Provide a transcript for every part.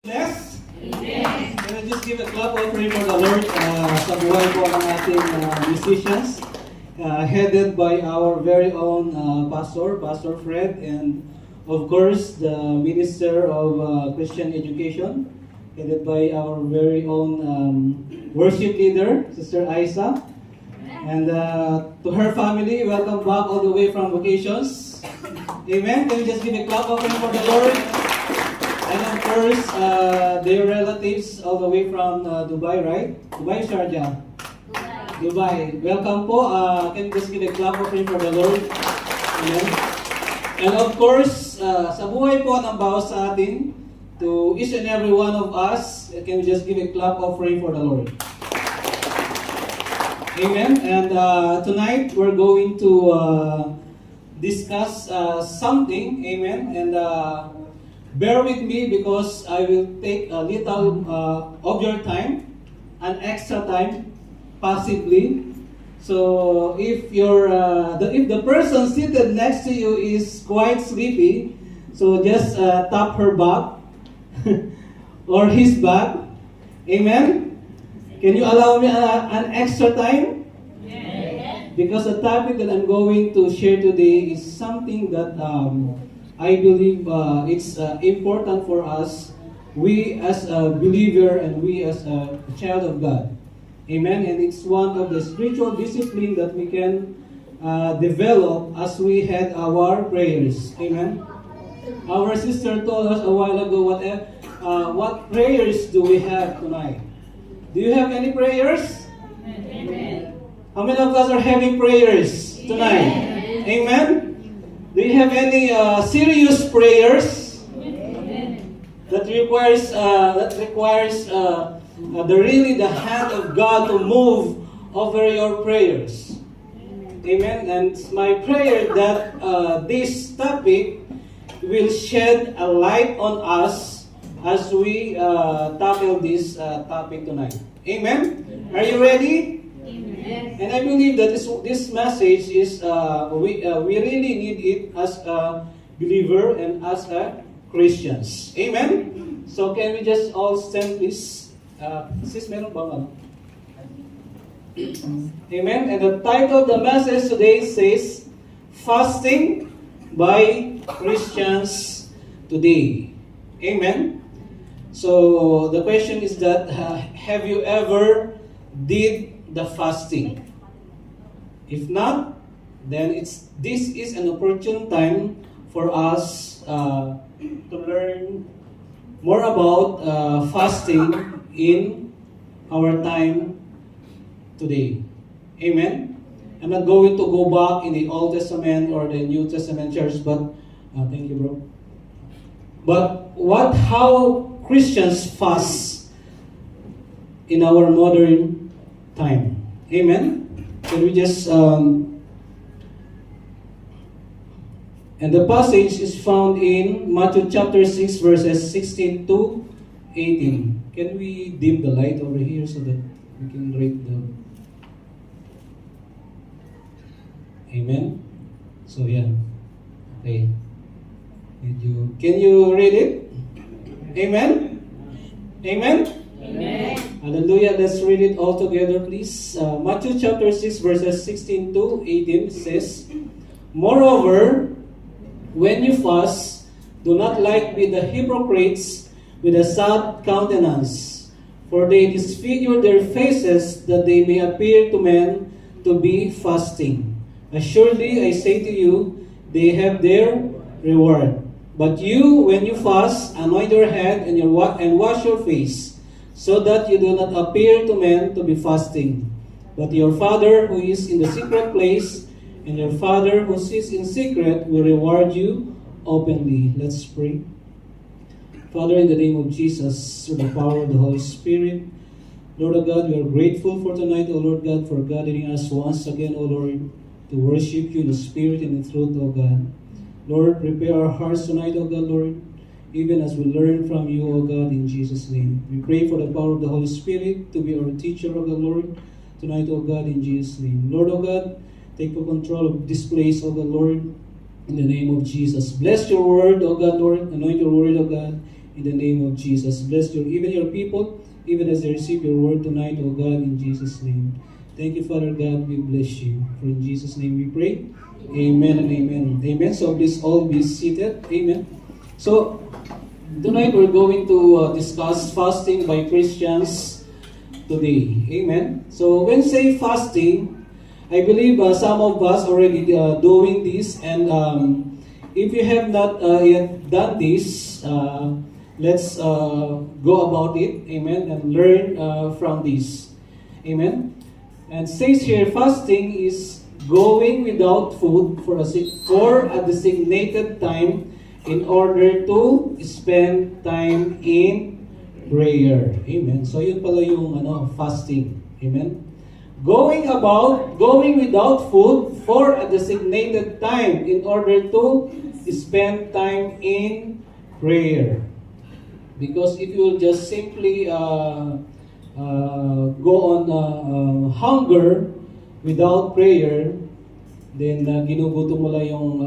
Bless? Amen. Can I just give a clap of praise for the Lord sa buhay po ng ating musicians, headed by our very own Pastor Fred, and of course the Minister of Christian Education, headed by our very own worship leader, Sister Isa. And to her family, welcome back all the way from vacations. Amen. Can we just give a clap of praise for the Lord? And of course, their relatives all the way from Dubai, right? Dubai, Sharjah? Dubai. Welcome po. Can you just give a clap of praise for the Lord? Amen. And of course, sa buhay po ng bawat sa atin, to each and every one of us, can we just give a clap of praise for the Lord? Amen. And tonight, we're going to discuss something. Amen. And bear with me because I will take a little of your time, an extra time, possibly. So if if the person seated next to you is quite sleepy, so just tap her back or his back. Amen. Can you allow me an extra time? Yes. Because the topic that I'm going to share today is something that I believe it's important for us, we as a believer and we as a child of God. Amen. And it's one of the spiritual discipline that we can develop as we had our prayers. Amen. Our sister told us a while ago what prayers do we have tonight? Do you have any prayers? Amen. How many of us are having prayers tonight? Yes. Amen. Do you have any serious prayers that requires the hand of God to move over your prayers? Amen. And it's my prayer that this topic will shed a light on us as we tackle this topic tonight. Amen. Are you ready? Amen. And I believe that this message is we really need it as a believer and as a Christians. Amen. So can we just all stand, please? Sis, meron ba ano? Amen. And the title of the message today says, Fasting by Christians Today. Amen. So the question is that, have you ever did the fasting? If not, then this is an opportune time for us to learn more about fasting in our time today. Amen. I'm not going to go back in the Old Testament or the New Testament church, but thank you, bro. But how Christians fast in our modern time. Amen. Can we just and the passage is found in Matthew chapter 6 verses 16 to 18. Can we dim the light over here so that we can read the Amen. So yeah. Okay. Can you read it? Amen. Amen. Amen. Hallelujah. Let's read it all together, please. Matthew chapter 6, verses 16 to 18 says, Moreover, when you fast, do not like be the hypocrites with a sad countenance, for they disfigure their faces that they may appear to men to be fasting. Assuredly, I say to you, they have their reward. But you, when you fast, anoint your head and wash your face, so that you do not appear to men to be fasting. But your Father who is in the secret place, and your Father who sits in secret will reward you openly. Let's pray. Father, in the name of Jesus, through the power of the Holy Spirit, Lord of God, we are grateful for tonight, O Lord God, for gathering us once again, O Lord, to worship you in the Spirit and in truth, O God. Lord, prepare our hearts tonight, O God, Lord, even as we learn from you, O God, in Jesus' name. We pray for the power of the Holy Spirit to be our teacher, O God, Lord, tonight, O God, in Jesus' name. Lord, O God, take full control of this place, O God, Lord, in the name of Jesus. Bless your word, O God, Lord. Anoint your word, O God. in the name of Jesus. Bless even your people, even as they receive your word tonight, O God, in Jesus' name. Thank you, Father God. We bless you. For in Jesus' name we pray. Amen and amen. Amen. So please all be seated. Amen. So tonight we're going to discuss fasting by Christians today. Amen. So when say fasting, I believe some of us already doing this, and if you have not yet done this, let's go about it. Amen. And learn from this. Amen. And says here, fasting is going without food for a designated time in order to spend time in prayer. Amen. So yun pala yung fasting. Amen. Going without food for a designated time in order to spend time in prayer. Because if you will just simply go on hunger without prayer, then ginugutom mo lang yung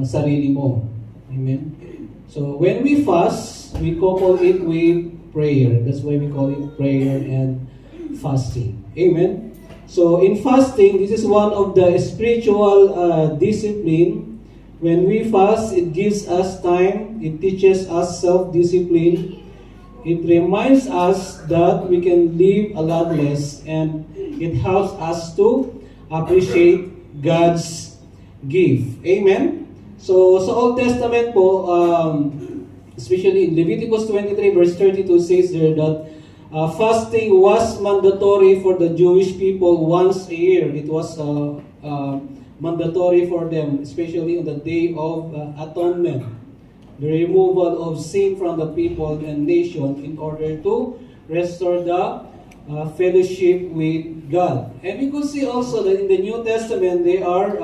sarili mo. Amen. So when we fast, we couple it with prayer. That's why we call it prayer and fasting. Amen. So in fasting, this is one of the spiritual discipline. When we fast, it gives us time. It teaches us self-discipline. It reminds us that we can live a lot less, and it helps us to appreciate God's gift. Amen? So, sa Old Testament po, especially in Leviticus 23 verse 32 says there that fasting was mandatory for the Jewish people once a year. It was mandatory for them, especially on the Day of Atonement. The removal of sin from the people and nation in order to restore the fellowship with God. And we could see also that in the New Testament they are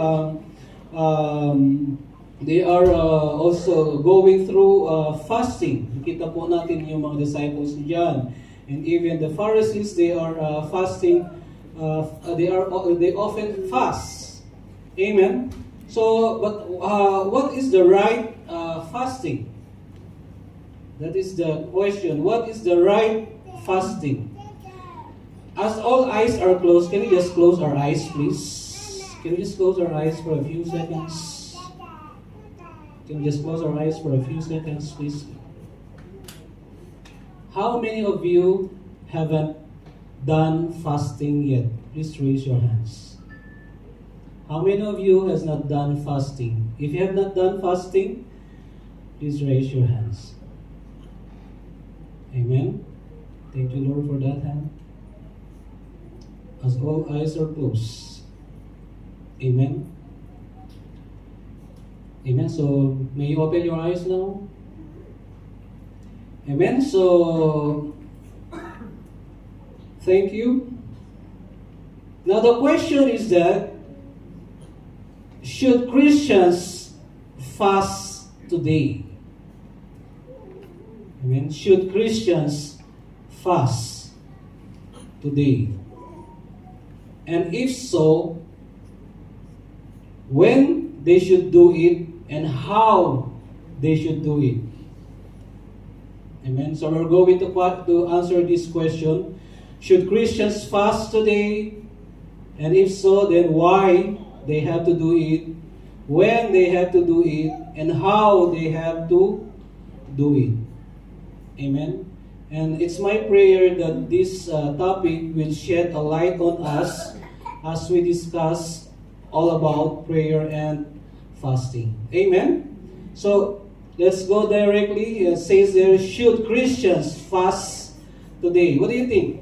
also going through fasting. Kita po natin yung mga disciples ni John, and even the Pharisees, they are fasting. They often fast. Amen. So, but what is the right fasting? That is the question. What is the right fasting? As all eyes are closed, can we just close our eyes, please? Can we just close our eyes for a few seconds? Can we just close our eyes for a few seconds, please? How many of you haven't done fasting yet? Please raise your hands. How many of you has not done fasting? If you have not done fasting, please raise your hands. Amen. Thank you, Lord, for that hand. As all eyes are closed. Amen. Amen. So, may you open your eyes now? Amen. So, thank you. Now, the question is that, should Christians fast today? Amen. Should Christians fast today? And if so, when they should do it and how they should do it? Amen. So we're going to answer this question. Should Christians fast today? And if so, then why they have to do it, when they have to do it, and how they have to do it. Amen. And it's my prayer that this topic will shed a light on us as we discuss all about prayer and fasting. Amen. So let's go directly. It says there, should Christians fast today? What do you think?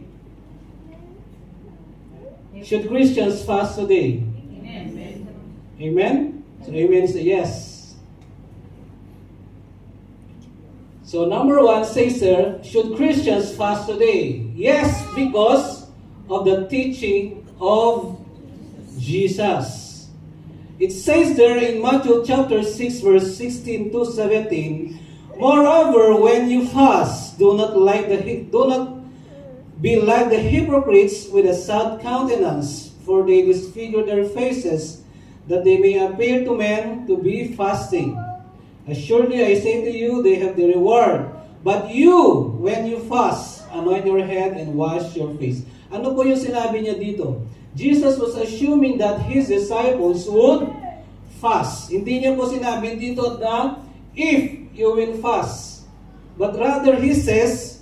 Should Christians fast today? Amen. Amen? So amen is a yes. So number one says there, should Christians fast today? Yes, because of the teaching of Jesus. It says there in Matthew chapter 6 verse 16 to 17, moreover, when you fast, do not be like the hypocrites with a sad countenance, for they disfigure their faces, that they may appear to men to be fasting. Assuredly, I say to you, they have the reward But you, when you fast, anoint your head and wash your face. Ano po yung sinabi niya dito? Jesus was assuming that His disciples would fast. Hindi niya po sinabi dito na if you will fast. But rather He says,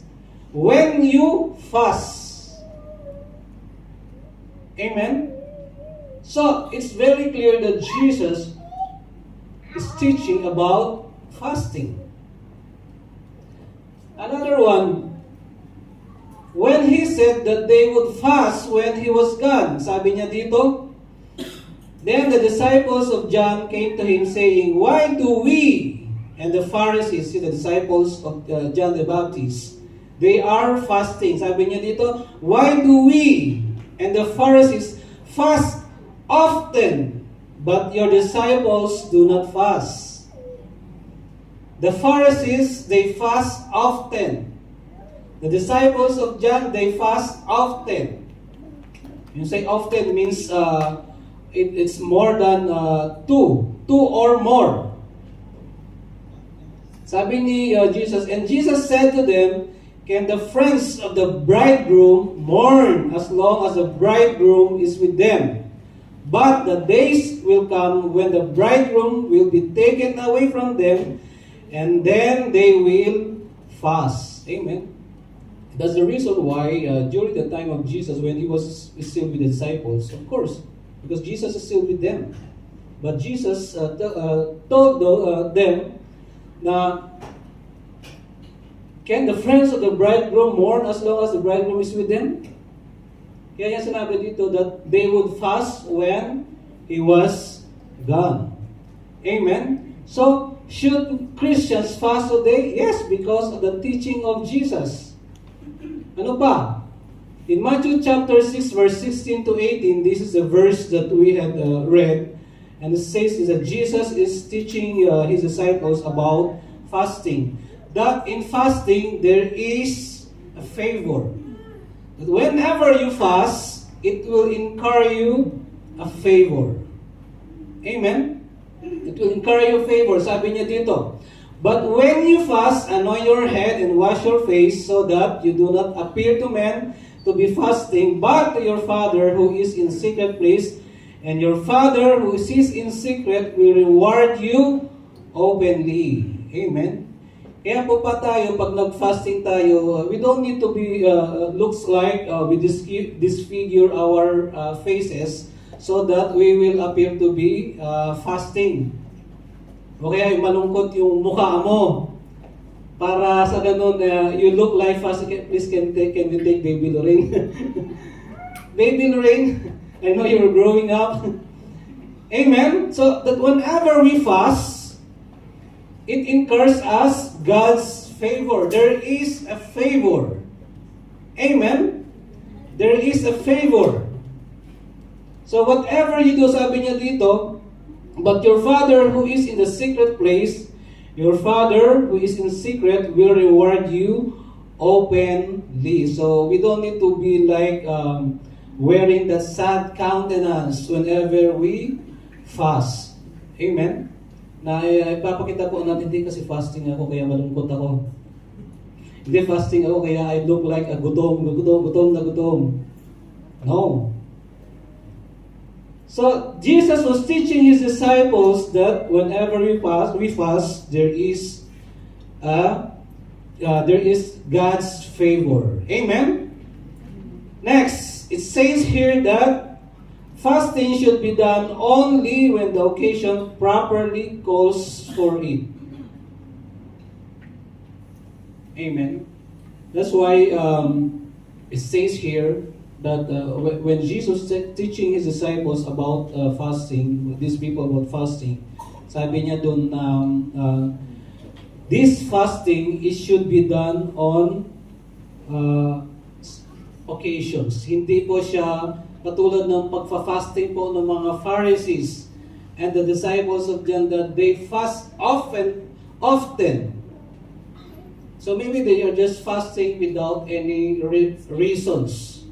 when you fast. Amen? So, it's very clear that Jesus is teaching about fasting. Another one, when He said that they would fast when He was gone, sabi niya dito, then the disciples of John came to Him saying, why do we and the Pharisees, the disciples of John the Baptist, they are fasting. Sabi niya dito, why do we and the Pharisees fast often, but your disciples do not fast? The Pharisees, they fast often. The disciples of John, they fast often. You say often means it's more than two or more. Sabi ni Jesus, and Jesus said to them, can the friends of the bridegroom mourn as long as the bridegroom is with them? But the days will come when the bridegroom will be taken away from them, and then they will fast. Amen. That's the reason why during the time of Jesus, when He was still with the disciples, of course, because Jesus is still with them. But Jesus told them, na, can the friends of the bridegroom mourn as long as the bridegroom is with them? Kaya niya sinabi dito that they would fast when He was gone. Amen? So, should Christians fast today? Yes, because of the teaching of Jesus. Ano pa? In Matthew chapter 6, verse 16 to 18, this is the verse that we had read. And it says that Jesus is teaching His disciples about fasting. That in fasting, there is a favor. That whenever you fast, it will incur you a favor. Amen? It will incur you a favor. Sabi niya dito, but when you fast, anoint your head and wash your face so that you do not appear to men to be fasting, but to your Father who is in secret place, and your Father who sees in secret will reward you openly. Amen? Kaya po pa tayo, pag nag-fasting tayo, we don't need to be, looks like we disfigure our faces so that we will appear to be fasting. O kaya malungkot yung mukha mo. Para sa ganun, you look like fasting. Please, can we take Baby Lorraine? Baby Lorraine, I know you're growing up. Amen? So that whenever we fast, it incurs us God's favor. There is a favor. Amen? There is a favor. So whatever you do, sabi niya dito, but your Father who is in the secret place, your Father who is in secret will reward you openly. So we don't need to be like wearing that sad countenance whenever we fast. Amen? Na ipapakita po natin, hindi kasi fasting ako kaya malungkot ako. Hindi fasting ako kaya I look like a gutom na gutom. No. So Jesus was teaching His disciples that whenever we fast, there is God's favor. Amen. Next, it says here that fasting should be done only when the occasion properly calls for it. Amen. That's why it says here that when Jesus teaching His disciples about fasting, these people about fasting, sabi niya doon na this fasting, it should be done on occasions. Hindi po siya katulad ng pagfa-fasting po ng mga Pharisees and the disciples of John that they fast often. So maybe they are just fasting without any reasons.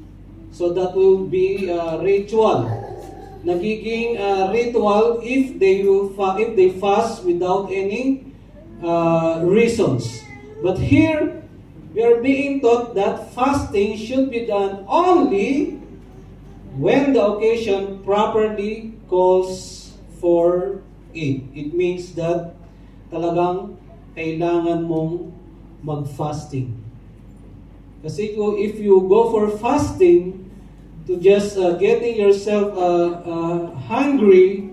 So that will be ritual. Nagiging ritual if they fast without any reasons. But here, we are being taught that fasting should be done only when the occasion properly calls for it. It means that talagang kailangan mong mag-fasting. Kasi if you go for fasting to just getting yourself hungry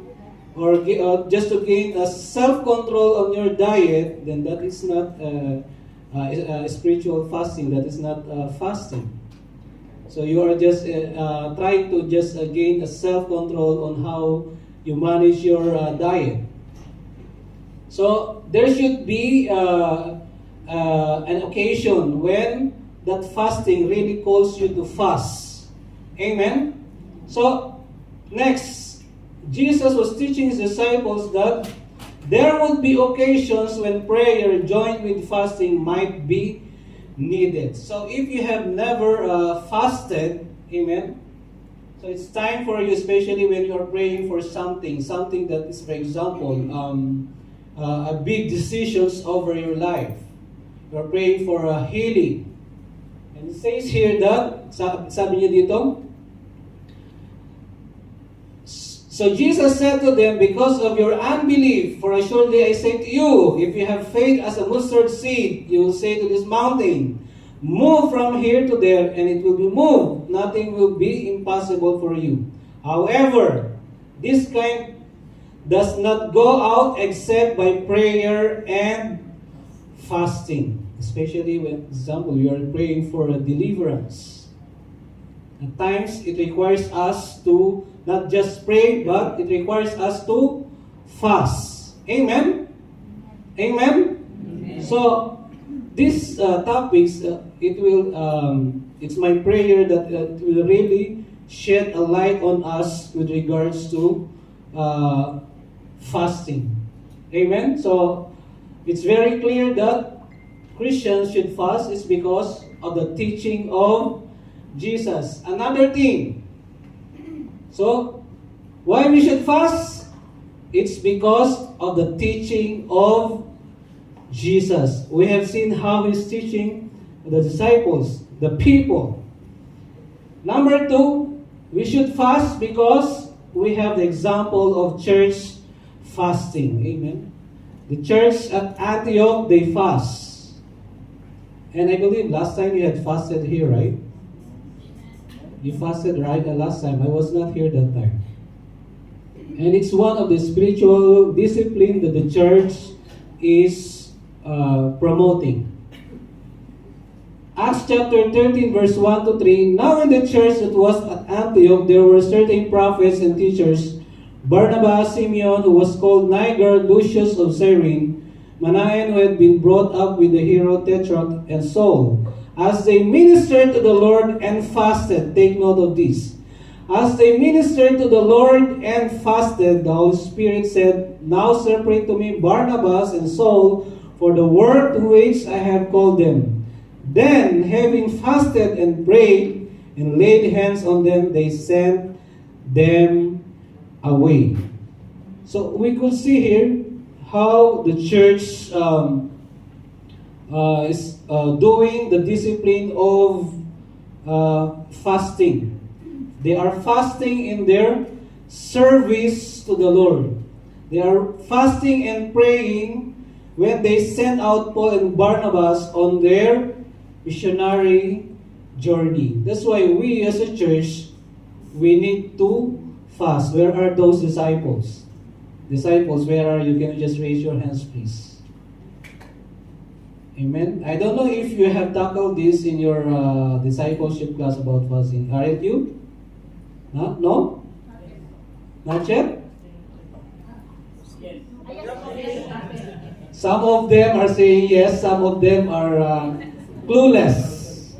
or just to gain a self-control on your diet, then that is not spiritual fasting. That is not fasting. So you are just trying to just gain a self-control on how you manage your diet. So there should be an occasion when that fasting really calls you to fast. Amen? So, next, Jesus was teaching his disciples that there would be occasions when prayer joined with fasting might be needed. So, if you have never fasted, amen, so it's time for you, especially when you are praying for something that is, for example, a big decisions over your life. You are praying for a healing. And it says here that, sabi niya dito, so Jesus said to them, because of your unbelief, for assuredly I say to you, if you have faith as a mustard seed, you will say to this mountain, move from here to there, and it will be moved. Nothing will be impossible for you. However, this kind does not go out except by prayer and fasting. Especially when, for example, you are praying for a deliverance. At times, it requires us to not just pray, but it requires us to fast. Amen? Amen? Amen. So, these topics, it's my prayer that it will really shed a light on us with regards to fasting. Amen? So, it's very clear that Christians should fast is because of the teaching of Jesus. Another thing. So, why we should fast? It's because of the teaching of Jesus. We have seen how he's teaching the disciples, the people. Number 2, we should fast because we have the example of church fasting. Amen. The church at Antioch, they fast. And I believe last time you had fasted here, right? You fasted right last time. I was not here that time. And it's one of the spiritual discipline that the church is promoting. Acts chapter 13 verse 1 to 3. Now in the church that was at Antioch, there were certain prophets and teachers, Barnabas, Simeon, who was called Niger, Lucius of Cyrene, Manaen, who had been brought up with the hero Tetrarch, and Saul. As they ministered to the Lord and fasted, take note of this. As they ministered to the Lord and fasted, the Holy Spirit said, now separate to me Barnabas and Saul for the work to which I have called them. Then, having fasted and prayed and laid hands on them, they sent them away. So we could see here how the church is doing the discipline of fasting. They are fasting in their service to the Lord. They are fasting and praying when they sent out Paul and Barnabas on their missionary journey. That's why we as a church, we need to fast. Where are those disciples? Disciples, where are you? Can you just raise your hands, please? Amen. I don't know if you have tackled this in your discipleship class about fasting. Aren't you? Huh? No? Not yet? Some of them are saying yes, some of them are clueless.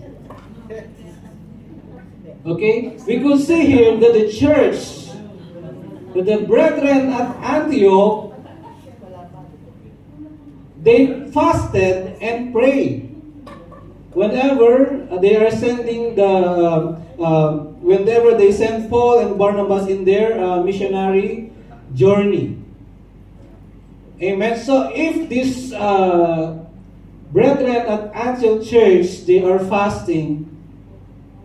Okay? We could see here that the church, that the brethren at Antioch, they fasted and prayed. Whenever they are sending whenever they send Paul and Barnabas in their missionary journey. Amen. So if this brethren at Antioch Church, they are fasting,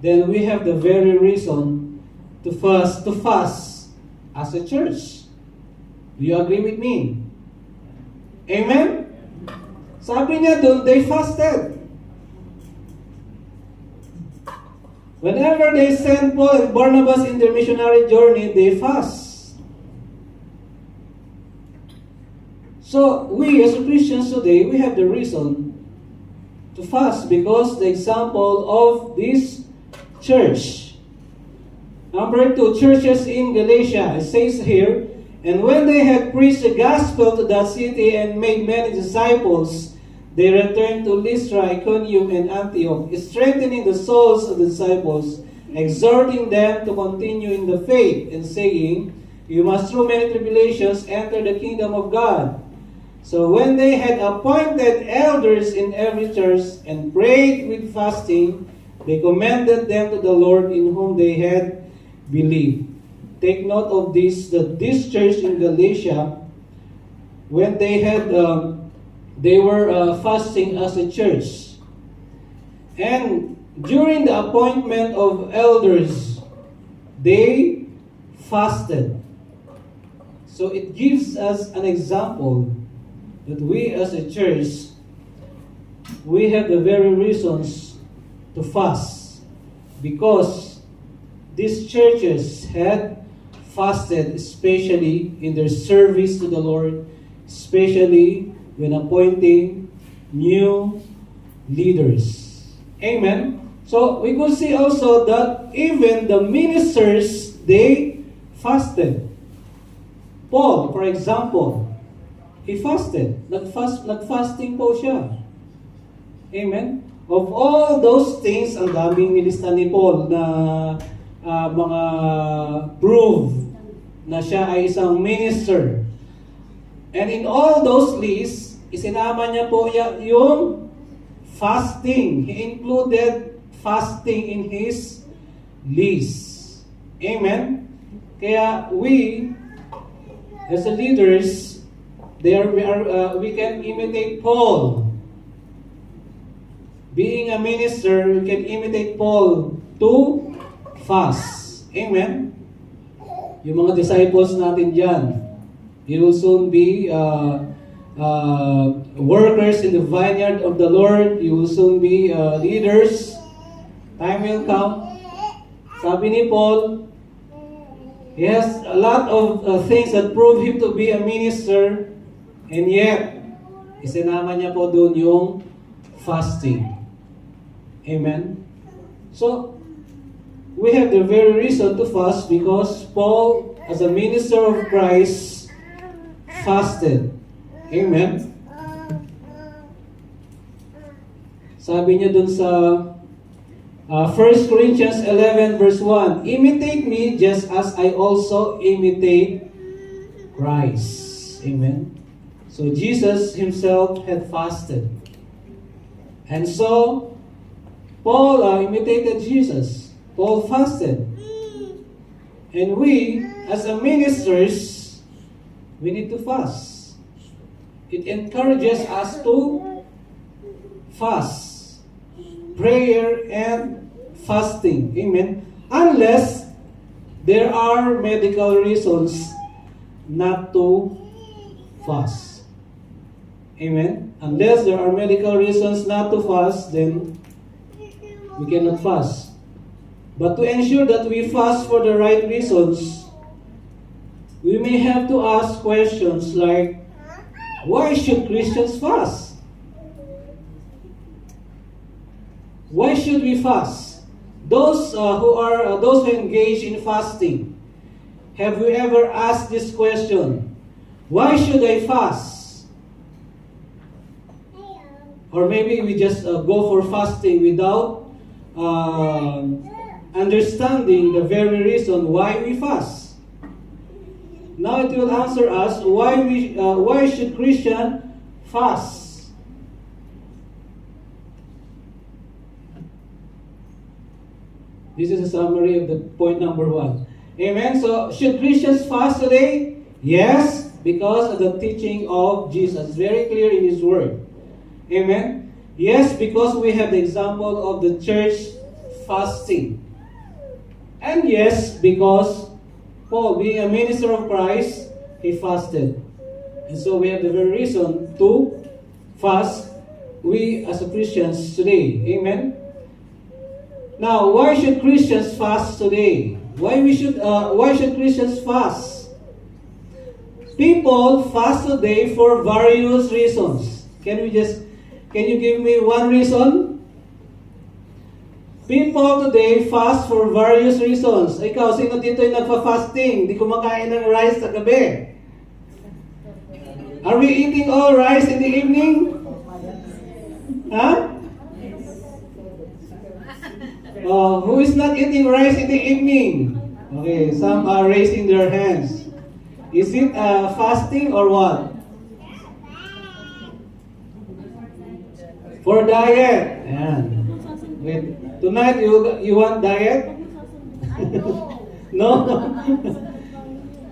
then we have the very reason to fast as a church. Do you agree with me? Amen? Sabi niya doon, they fasted. Whenever they send Paul and Barnabas in their missionary journey, they fast. So, we as Christians today, we have the reason to fast because the example of this church. Number 2, churches in Galatia. It says here, and when they had preached the gospel to that city and made many disciples, they returned to Lystra, Iconium, and Antioch, strengthening the souls of the disciples, exhorting them to continue in the faith, and saying, you must through many tribulations enter the kingdom of God. So when they had appointed elders in every church and prayed with fasting, they commended them to the Lord in whom they had believed. Take note of this, that this church in Galatia, when they were fasting as a church. And during the appointment of elders, they fasted. So it gives us an example that we as a church, we have the very reasons to fast. Because these churches had fasted, especially in their service to the Lord, especially when appointing new leaders. Amen. So we could see also that even the ministers, they fasted. Paul, for example, he fasted. Nagfasting po siya. Amen. Of all those things, ang daming nilista ni Paul na mga prove na siya ay isang minister. And in all those lists, isinama niya po yung fasting. He included fasting in his list. Amen? Kaya we, as the leaders, we can imitate Paul. Being a minister, we can imitate Paul to fast. Amen? Yung mga disciples natin dyan, you will soon be workers in the vineyard of the Lord. You will soon be leaders. Time will come. Sabi ni Paul, he has a lot of things that prove him to be a minister, and yet, isinama niya po doon yung fasting. Amen? So, we have the very reason to fast because Paul, as a minister of Christ, fasted. Amen? Sabi niya dun sa 1 Corinthians 11 verse 1, imitate me just as I also imitate Christ. Amen? So Jesus himself had fasted. And so, Paul imitated Jesus. Paul fasted. And we, as a ministers, we need to fast. It encourages us to fast. Prayer and fasting. Amen. Unless there are medical reasons not to fast. Amen. Unless there are medical reasons not to fast, then we cannot fast. But to ensure that we fast for the right reasons, we may have to ask questions like, why should Christians fast? Why should we fast? Those who engage in fasting, have you ever asked this question? Why should I fast? Or maybe we just go for fasting without understanding the very reason why we fast. Now it will answer us why should Christian fast? This is a summary of the point number 1. Amen. So should Christians fast today? Yes, because of the teaching of Jesus. It's very clear in His Word. Amen. Yes, because we have the example of the church fasting. And yes, because Paul, being a minister of Christ, he fasted. And so we have the very reason to fast, we as a Christians today. Amen? Now, why should Christians fast today? Why should Christians fast? People fast today for various reasons. Can you give me one reason? People today fast for various reasons. Ikaw, sino dito yung nagpa-fasting? Di kumakain ng rice sa gabi. Are we eating all rice in the evening? Huh? Who is not eating rice in the evening? Okay, some are raising their hands. Is it fasting or what? For diet. Ayan. Wait. Tonight, you want diet? No?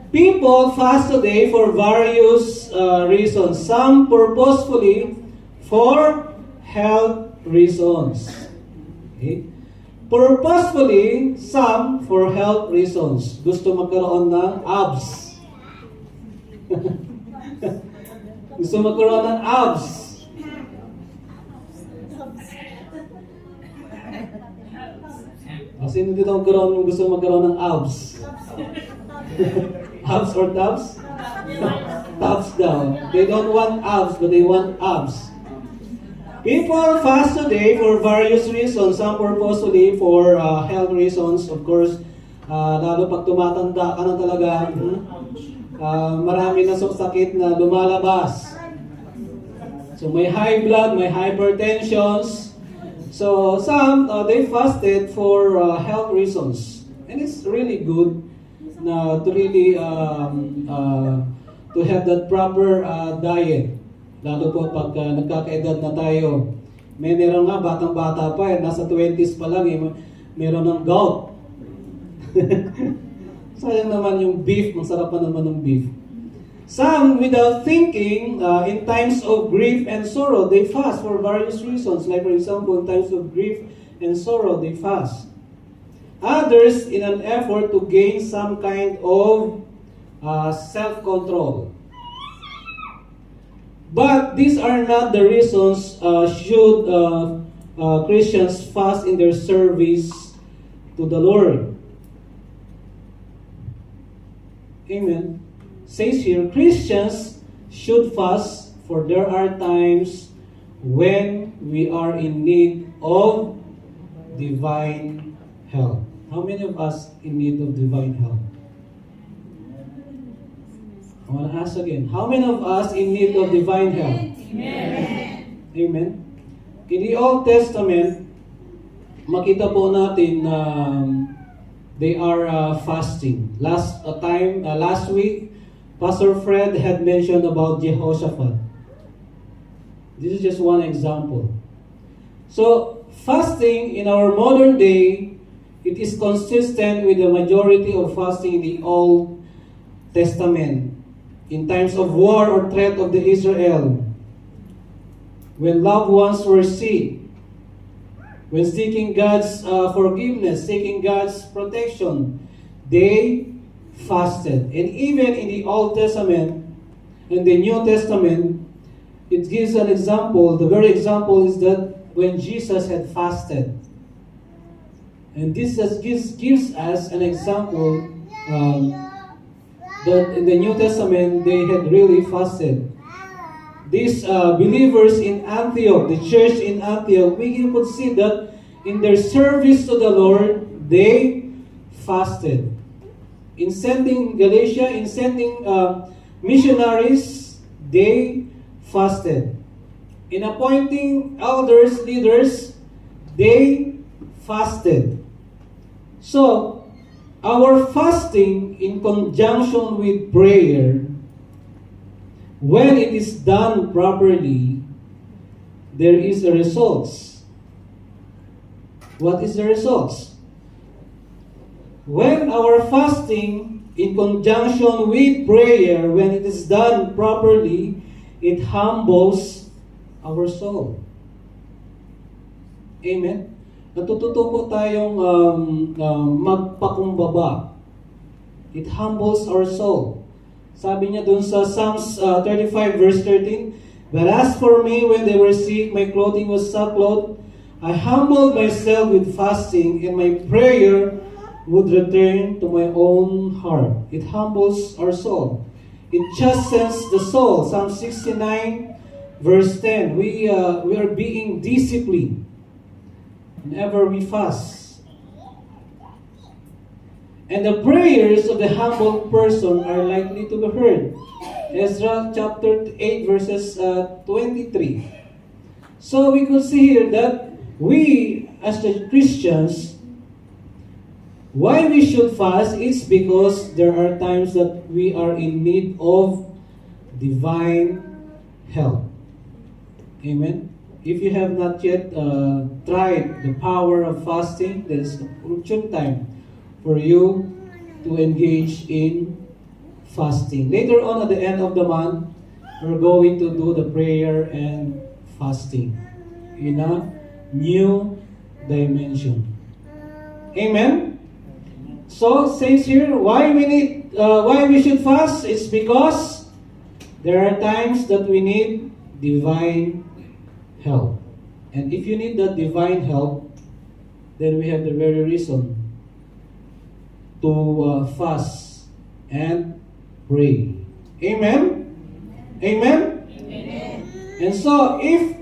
People fast today for various reasons. Some purposefully for health reasons. Okay? Purposefully, some for health reasons. Gusto magkaroon ng abs. Gusto magkaroon ng abs. Sino dito gusto magkaroon ng abs? Abs or tabs? Tabs daw. They don't want abs, but they want abs. People fast today for various reasons. Some purposefully for health reasons. Of course, lalo pag tumatanda ka na talaga, marami na sakit na lumalabas. So may high blood, may hypertensions. So some, they fasted for health reasons. And it's really good na to really to have that proper diet. Lalo po pag nagkakaedad na tayo. Meron nga, batang-bata pa, nasa 20s pa lang, meron ng gout. Sayang naman yung beef, masarap pa naman ng beef. Some, without thinking, in times of grief and sorrow, they fast for various reasons. Like for example, in times of grief and sorrow, they fast. Others, in an effort to gain some kind of self-control. But these are not the reasons should Christians fast in their service to the Lord. Amen. Says here, Christians should fast, for there are times when we are in need of divine help. How many of us in need of divine help? I want to ask again. How many of us in need of divine help? Amen. Amen. In the Old Testament, makita po natin na they are fasting. Last week, Pastor Fred had mentioned about Jehoshaphat. This is just one example. So, fasting in our modern day, it is consistent with the majority of fasting in the Old Testament. In times of war or threat of the Israel, when loved ones were sick, when seeking God's forgiveness, seeking God's protection, they fasted. And even in the Old Testament, in the New Testament, it gives an example. The very example is that when Jesus had fasted. And this gives us an example that in the New Testament, they had really fasted. These believers in Antioch, the church in Antioch, we could see that in their service to the Lord, they fasted. In sending Galatia, in sending missionaries, they fasted. In appointing elders, leaders, they fasted. So, our fasting in conjunction with prayer, when it is done properly, there is a results. What is the results? When our fasting in conjunction with prayer, when it is done properly, it humbles our soul. Amen? Natututo po tayong magpakumbaba. It humbles our soul. Sabi niya dun sa Psalms 35 verse 13, "But as for me, when they were sick, my clothing was sackcloth. I humbled myself with fasting, and my prayer would return to my own heart." It humbles our soul. It chastens the soul. Psalm 69 verse 10, we are being disciplined whenever we fast. And the prayers of the humble person are likely to be heard. Ezra chapter 8 verses 23. So we could see here that we as the Christians, why we should fast is because there are times that we are in need of divine help. Amen. If you have not yet tried the power of fasting, there is an opportune time for you to engage in fasting. Later on at the end of the month, we're going to do the prayer and fasting in a new dimension. Amen. So says here, why we should fast? It's because there are times that we need divine help. And if you need that divine help, then we have the very reason to fast and pray. Amen? Amen? Amen. And so, if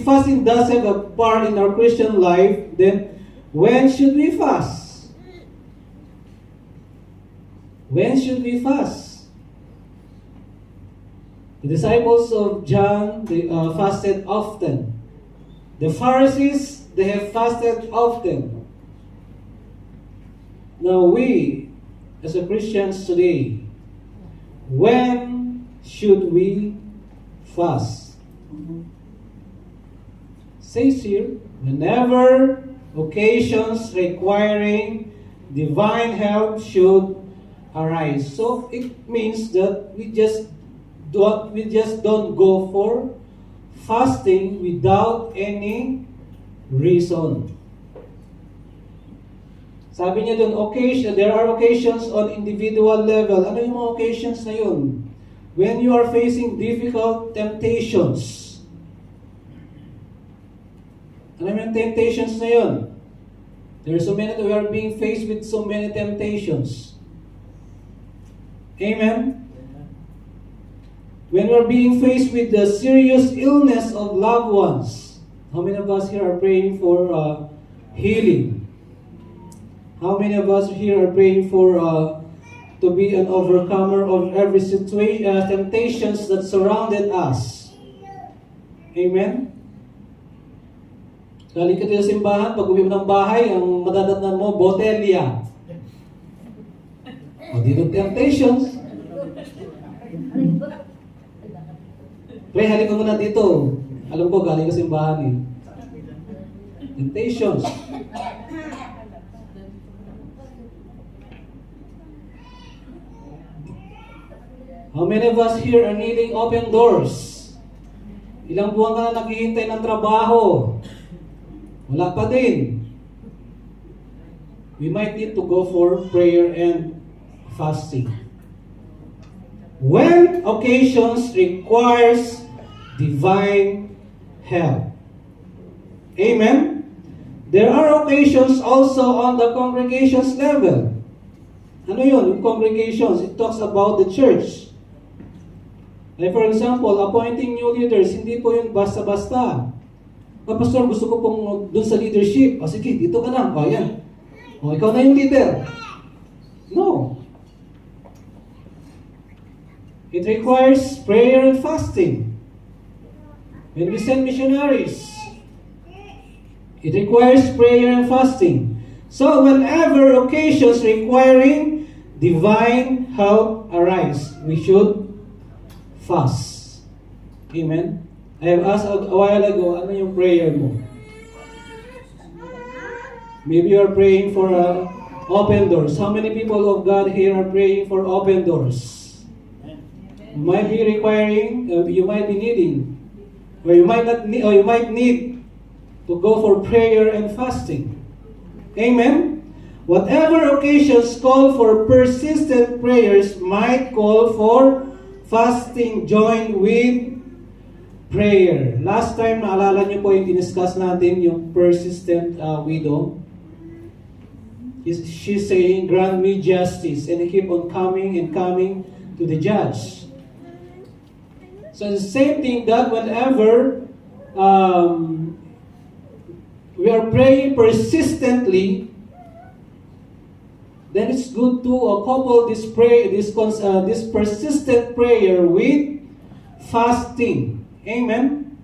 fasting does have a part in our Christian life, then when should we fast? When should we fast? The disciples of John, they fasted often. The Pharisees, they have fasted often. Now we, as a Christians today, when should we fast? Says here, whenever occasions requiring divine help should arise. So it means that we just don't go for fasting without any reason. Sabi niya dun, there are occasions on individual level. Ano yung mga occasions na yun? When you are facing difficult temptations. Ano yung temptations na yun? There are so many, we are being faced with so many temptations. Amen? When we are being faced with the serious illness of loved ones. How many of us here are praying for healing? How many of us here are praying for to be an overcomer of every situation, temptations that surrounded us? Amen? Galing ka sa simbahan, pag uwi mo ng bahay, ang madadatnan mo, botelya. O dito temptations. Pre, halika muna dito. Alam ko, galing ka sa simbahan eh. Temptations. How many of us here are needing open doors? Ilang buwan ka na naghihintay ng trabaho. Wala pa din. We might need to go for prayer and fasting. When occasions requires divine help. Amen? There are occasions also on the congregation's level. Ano yun? Yung congregations, it talks about the church. Like for example, appointing new leaders, hindi po yun basta-basta. Pastor, gusto ko pong dun sa leadership. Sige, dito ka lang. Yan. Ikaw na yung leader. No. It requires prayer and fasting. When we send missionaries, it requires prayer and fasting. So whenever occasions requiring divine help arise, we should fast. Amen? I have asked a while ago, ano yung prayer mo? Maybe you are praying for open doors. How many people of God here are praying for open doors? You might be requiring, you might be needing, or you might not need, or you might need to go for prayer and fasting. Amen? Whatever occasions call for persistent prayers might call for fasting joined with prayer. Last time, naalala niyo po yung diniscuss natin, yung persistent widow. She's saying, grant me justice, and keep on coming and coming to the judge. So the same thing that whenever we are praying persistently, then it's good to couple this persistent prayer with fasting. Amen?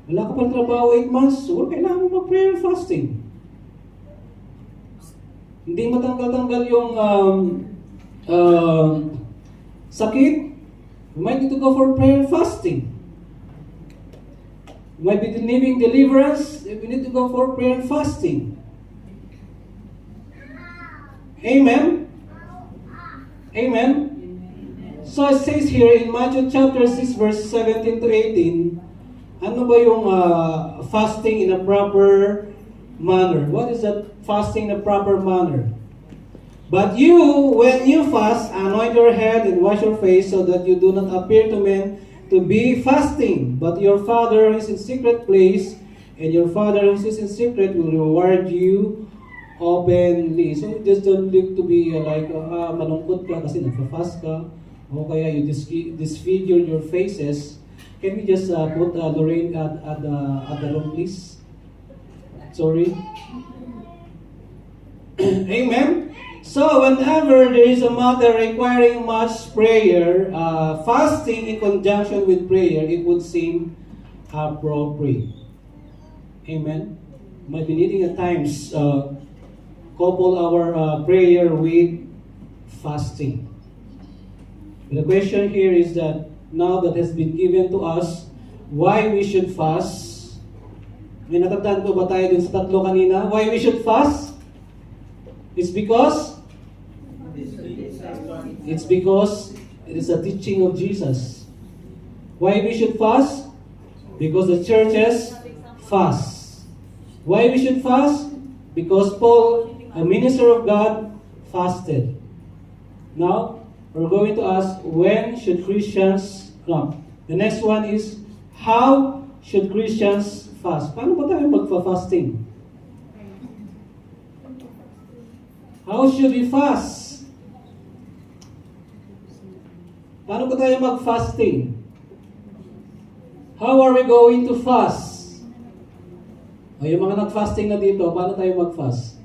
Wala ka pang trabaho 8 months, so kailangan mo mag-prayer and fasting. Hindi matanggal-tanggal yung sakit, you might need to go for prayer and fasting. You might be needing deliverance, you need to go for prayer and fasting. Amen? Amen? So it says here in Matthew chapter 6 verse 17 to 18, ano ba yung fasting in a proper manner? What is that fasting in a proper manner? But you, when you fast, anoint your head and wash your face so that you do not appear to men to be fasting. But your Father who is in secret place, and your Father who is in secret will reward you openly. So you just don't look to be malungkot ka kasi nagpa-fast ka, o kaya you disfigure your faces. Can we just put Lorraine at the room, please? Sorry. Amen? So whenever there is a matter requiring much prayer, fasting in conjunction with prayer, it would seem appropriate. Amen? Might be needing at times couple our prayer with fasting. The question here is that now that has been given to us, why we should fast? May natatandaan ko ba tayo dun sa tatlo kanina? Why we should fast? It's because it is a teaching of Jesus. Why we should fast? Because the churches fast. Why we should fast? Because Paul, a minister of God, fasted. Now, we're going to ask, when should Christians come? The next one is, how should Christians fast? Paano ba tayo magfa-fasting? How should we fast? Paano ba tayo mag-fasting? How are we going to fast? O yung mga nag-fasting na dito, paano tayo mag-fast?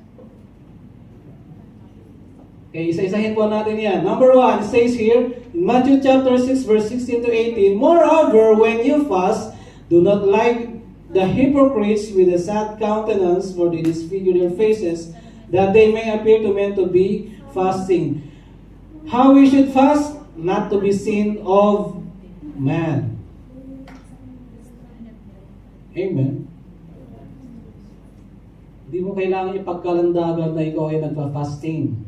Okay, isa-isahin po natin yan. Number 1, it says here, in Matthew chapter 6, verse 16 to 18, moreover, when you fast, do not like the hypocrites with a sad countenance, for they disfigure their faces, that they may appear to men to be fasting. How we should fast? Not to be seen of man. Amen. Hindi mo kailangan ipagkalandagan na ikaw ay nagpa-fasting.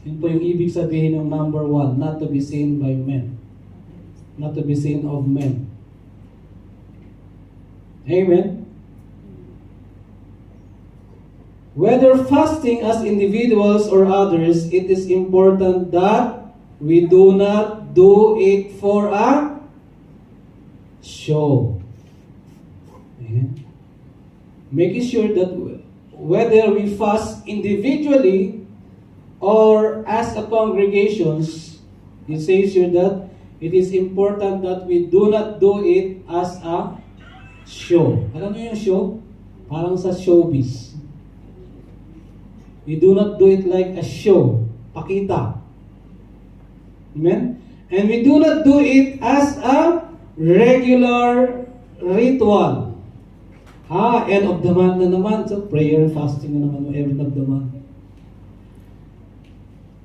Yun po yung ibig sabihin ng number 1, not to be seen by men. Not to be seen of men. Amen. Whether fasting as individuals or others, it is important that we do not do it for a show. Amen. Making sure that whether we fast individually or as a congregations, it says here that it is important that we do not do it as a show. Alam niyo yung show? Parang sa showbiz. We do not do it like a show. Pakita. Amen? And we do not do it as a regular ritual. End of the month na naman. So, prayer and fasting na naman every end of the month.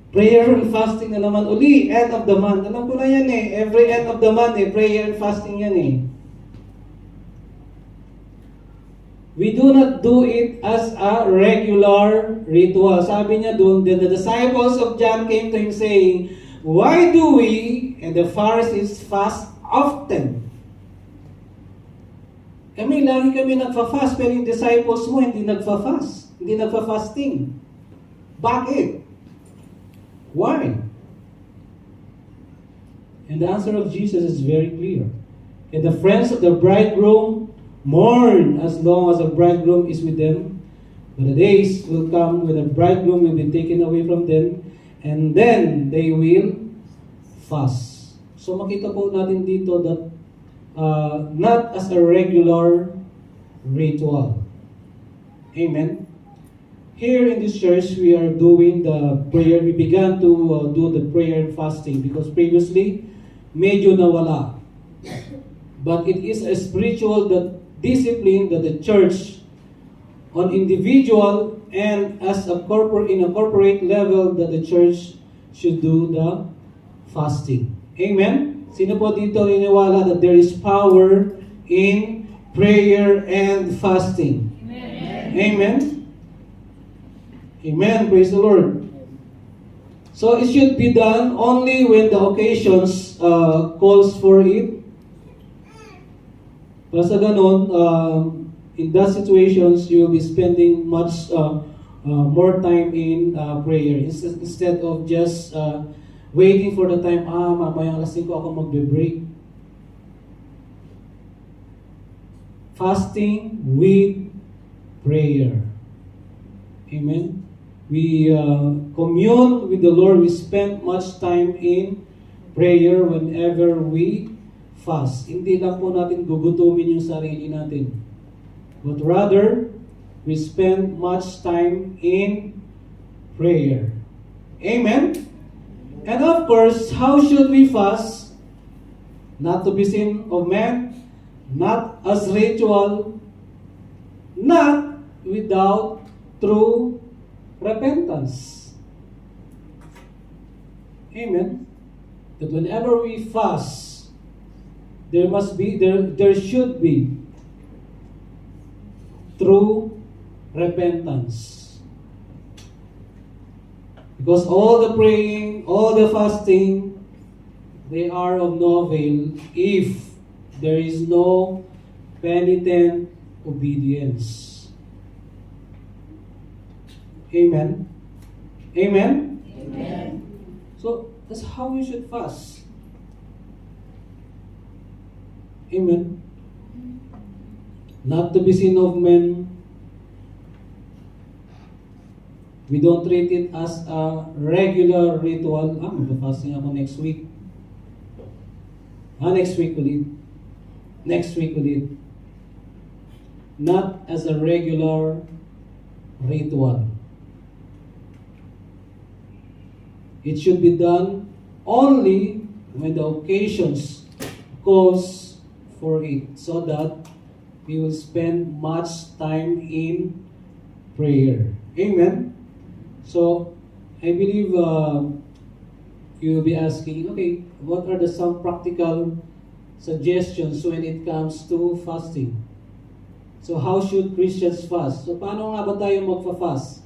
Prayer and fasting na naman uli, end of the month. Alam ko na yan eh. Every end of the month prayer and fasting yan eh. We do not do it as a regular ritual. Sabi niya doon, then the disciples of John came to him saying, why do we and the Pharisees fast often, Kami, lagi kami nagfa-fast, pero yung disciples mo hindi nagfa-fast. Hindi nagfa-fasting. Bakit? Why? And the answer of Jesus is very clear. And the friends of the bridegroom mourn as long as the bridegroom is with them. But the days will come when the bridegroom will be taken away from them, and then they will fast. So makita po natin dito that not as a regular ritual. Amen. Here in this church, we are doing the prayer. We began to do the prayer and fasting because previously, medyo nawala. But it is a spiritual discipline that the church, on individual and as a in a corporate level, that the church should do the fasting. Amen? Sino po dito niniwala that there is power in prayer and fasting? Amen. Amen? Amen. Praise the Lord. So it should be done only when the occasions calls for it. Para sa ganon, in that situations, you will be spending much more time in prayer instead of just waiting for the time, mamaya alas 5 ako magbe-break. Fasting with prayer. Amen. We commune with the Lord. We spend much time in prayer whenever we fast. Hindi lang po natin gugutumin yung sarili natin. But rather, we spend much time in prayer. Amen? And of course, how should we fast? Not to be seen of man, not as ritual, not without true repentance. Amen? That whenever we fast, there should be true repentance. Because all the praying, all the fasting, they are of no avail if there is no penitent obedience. Amen? Amen? Amen. So, that's how we should fast. Amen? Not to be seen of men. We don't treat it as a regular ritual. Magpa-fasting ako next week. Next week ulit. Next week ulit. Not as a regular ritual. It should be done only when the occasions calls for it, so that we will spend much time in prayer. Amen? So, I believe you will be asking, okay, what are some practical suggestions when it comes to fasting? So, how should Christians fast? So, paano nga ba tayo magfa-fast?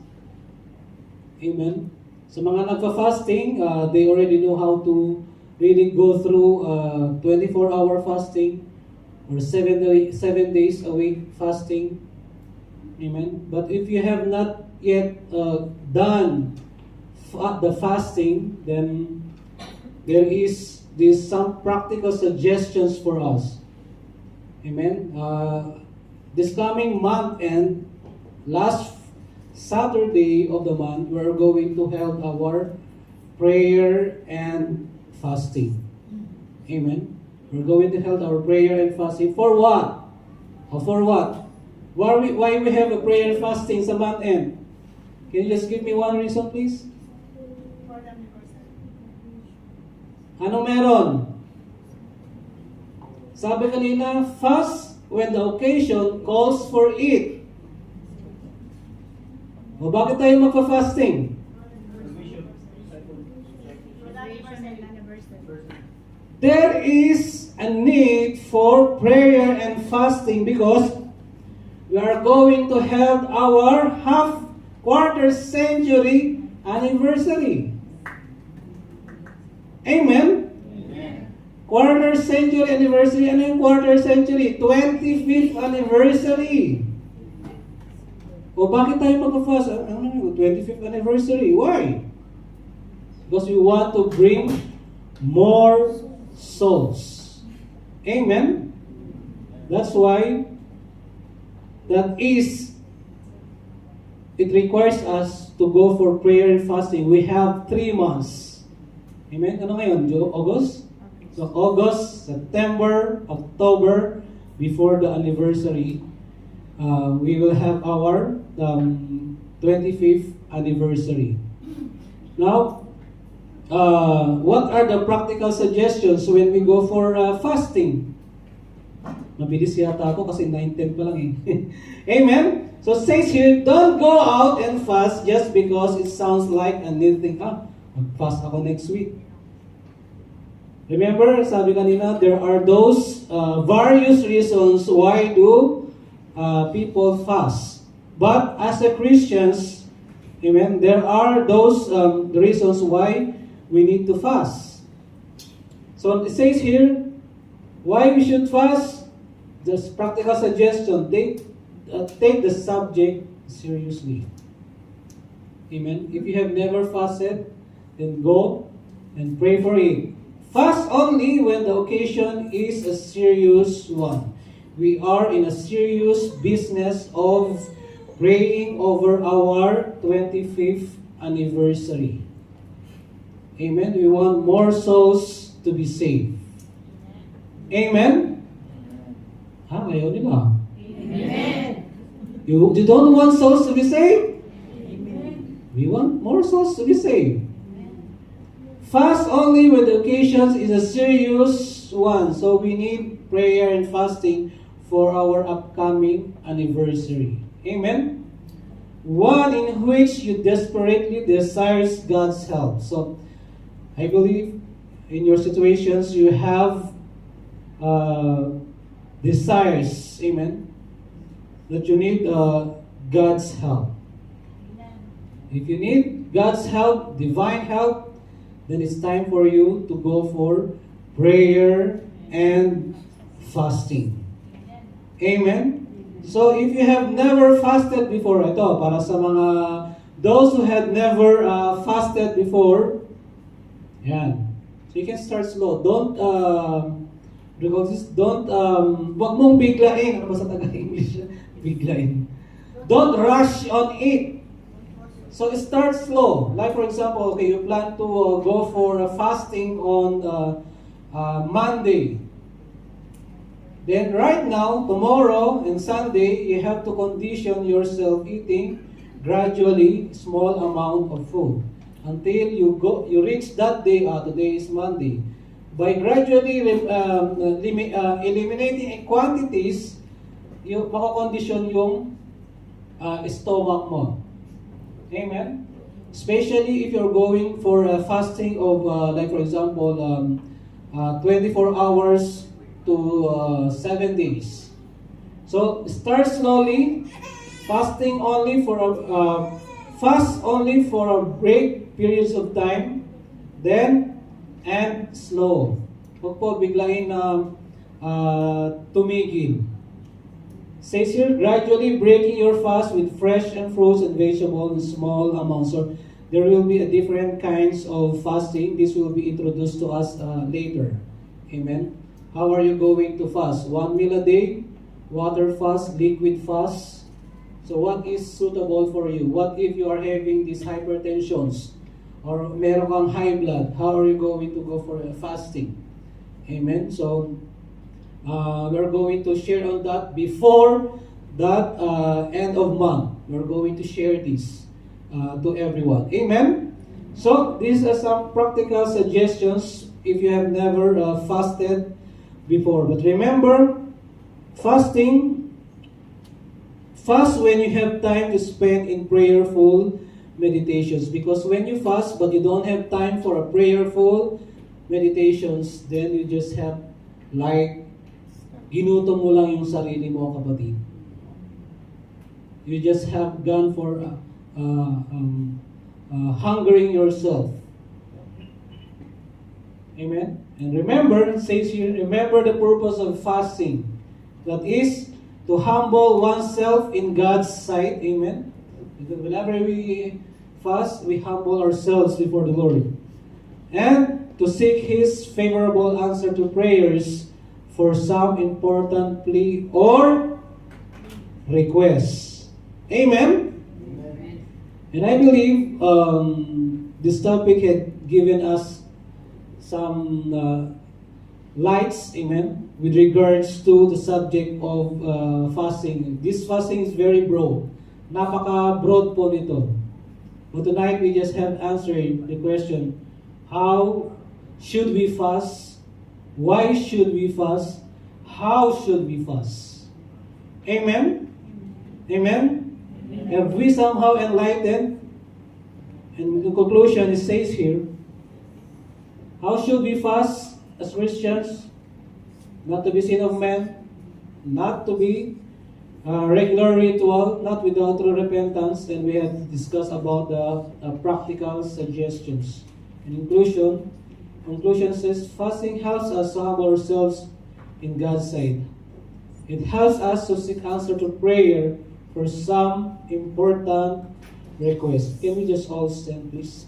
Amen? Sa mga nagfa-fasting, they already know how to really go through 24-hour fasting or 7 days a week fasting. Amen? But if you have not yet done the fasting, then there is some practical suggestions for us. Amen? This coming month and last Saturday of the month, we're going to have our prayer and fasting. Amen? We're going to hold our prayer and fasting. For what? For what? Why we have a prayer and fasting sa month end? Can you just give me one reason, please? Anong meron? Sabi kanina, fast when the occasion calls for it. O bakit tayo magpa-fasting? There is a need for prayer and fasting because we are going to have our half-quarter century anniversary. Amen? Amen. Quarter century anniversary. Ano yung quarter century? 25th anniversary. O bakit tayo magpa-fast? 25th anniversary. Why? Because we want to bring more souls. Amen? That's why it requires us to go for prayer and fasting. We have 3 months. Amen? Ano ngayon? August? So August, September, October, before the anniversary, we will have our 25th anniversary. Now, what are the practical suggestions when we go for fasting? Mabilis yata ako kasi 9:10 pa lang eh. Amen? So it says here, don't go out and fast just because it sounds like a neat thing. Mag-fast ako next week. Remember, sabi kanina, there are those various reasons why do people fast. But as a Christians, amen, there are those reasons why we need to fast. So it says here, why we should fast? Just practical suggestion. Take the subject seriously. Amen. If you have never fasted, then go and pray for it. Fast only when the occasion is a serious one. We are in a serious business of praying over our 25th anniversary. Amen. We want more souls to be saved. Amen. Ayaw nila. Amen. You don't want souls to be saved? Amen. We want more souls to be saved. Fast only when the occasion is a serious one. So we need prayer and fasting for our upcoming anniversary. Amen? One in which you desperately desires God's help. So, I believe in your situations you have desires, amen, that you need God's help. If you need God's help, divine help, then it's time for you to go for prayer and fasting. Amen? So if you have never fasted before, ito, para sa mga, those who had never fasted before, yan. So you can start slow. Don't, wag mong biglain. Ano ba sa Taga-English? Biglain. Don't rush on it. So start slow. Like for example, okay, you plan to go for a fasting on Monday. Then right now, tomorrow and Sunday, you have to condition yourself eating gradually small amount of food until you reach that day. Today is Monday. By gradually eliminating quantities, you mako-condition yung stomach mo. Amen? Especially if you're going for a fasting of, like for example, 24 hours to 7 days. So, start slowly, fasting only for fast only for a break periods of time, then, and slow. Huwag po biglain na tumigil. Says here, gradually breaking your fast with fresh and fruits and vegetables in small amounts. So there will be a different kinds of fasting. This will be introduced to us later. Amen. How are you going to fast? 1 meal a day, water fast, liquid fast. So what is suitable for you? What if you are having these hypertensions or meron kang high blood? How are you going to go for fasting? Amen. So we're going to share on that before that end of month. We're going to share this to everyone. Amen? So, these are some practical suggestions if you have never fasted before. But remember, fast when you have time to spend in prayerful meditations. Because when you fast but you don't have time for a prayerful meditations, then you just have like ginutom mo lang yung sarili mo, kapatid. You just have gone for hungering yourself. Amen? And remember, it says here, remember the purpose of fasting. That is, to humble oneself in God's sight. Amen. Whenever we fast, we humble ourselves before the Lord. And to seek His favorable answer to prayers for some important plea or request. Amen? Amen. And I believe this topic had given us some lights, amen, with regards to the subject of fasting. This fasting is very broad. Napaka-broad po nito. But tonight we just have answered the question, how should we fast? Why should we fast? How should we fast? Amen? Amen? Have we somehow enlightened? And in conclusion, it says here, how should we fast as Christians? Not to be seen of men, not to be regular ritual, not without true repentance, and we have discussed about the practical suggestions. In conclusion says, fasting helps us to humble ourselves in God's sight. It helps us to seek answer to prayer for some important request. Can we just all stand, please?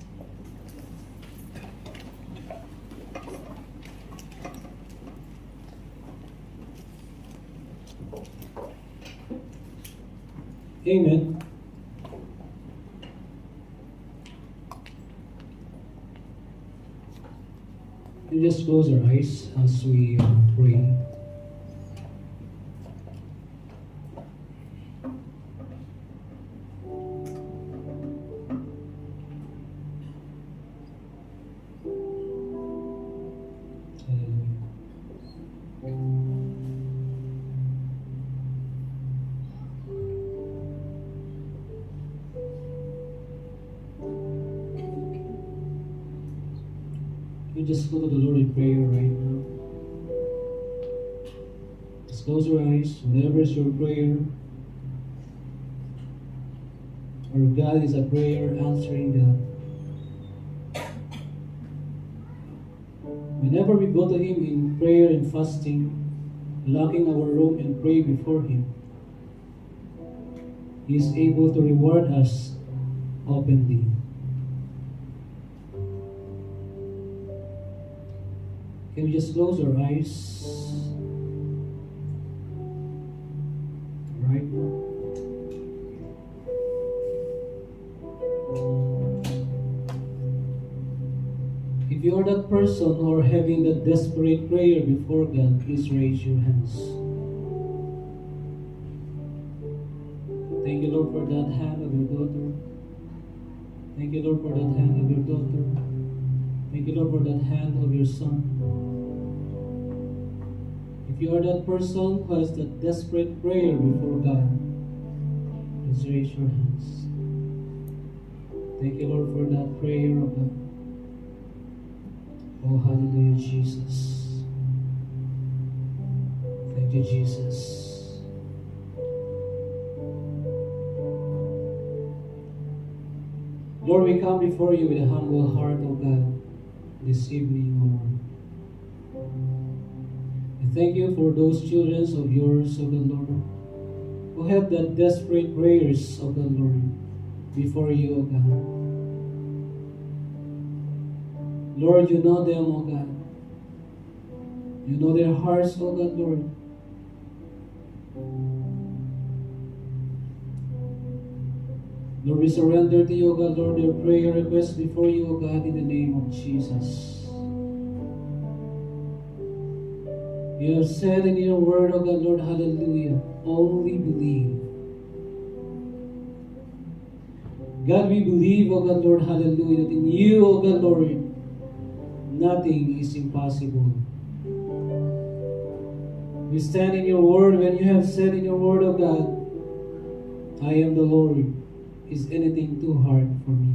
Amen. We just close our eyes as we pray. You just go to the Lord in prayer right now. Just close your eyes. Whatever is your prayer, our God is a prayer answering God. Whenever we go to Him in prayer and fasting, locking our room and pray before Him, He is able to reward us openly. Can we just close our eyes right now? If you are that person or having that desperate prayer before God, please raise your hands. Thank you, Lord, for that hand of your daughter. Thank you, Lord, for that hand of your daughter. Thank you, Lord, for that hand of your son. If you are that person who has that desperate prayer before God, please raise your hands. Thank you, Lord, for that prayer of God. Oh, hallelujah, Jesus. Thank you, Jesus. Lord, we come before you with a humble heart, oh God, this evening, oh Lord. I thank you for those children of yours, oh God, Lord, who have that desperate prayers, oh God, Lord, before you, oh God. Lord, you know them, oh God. You know their hearts, oh God, Lord. Lord, we surrender to you, O God, Lord, their prayer requests before you, O God, in the name of Jesus. You have said in your word, O God, Lord, hallelujah, only believe. God, we believe, O God, Lord, hallelujah, that in you, O God, Lord, nothing is impossible. We stand in your word when you have said in your word, O God, I am the Lord. Is anything too hard for me?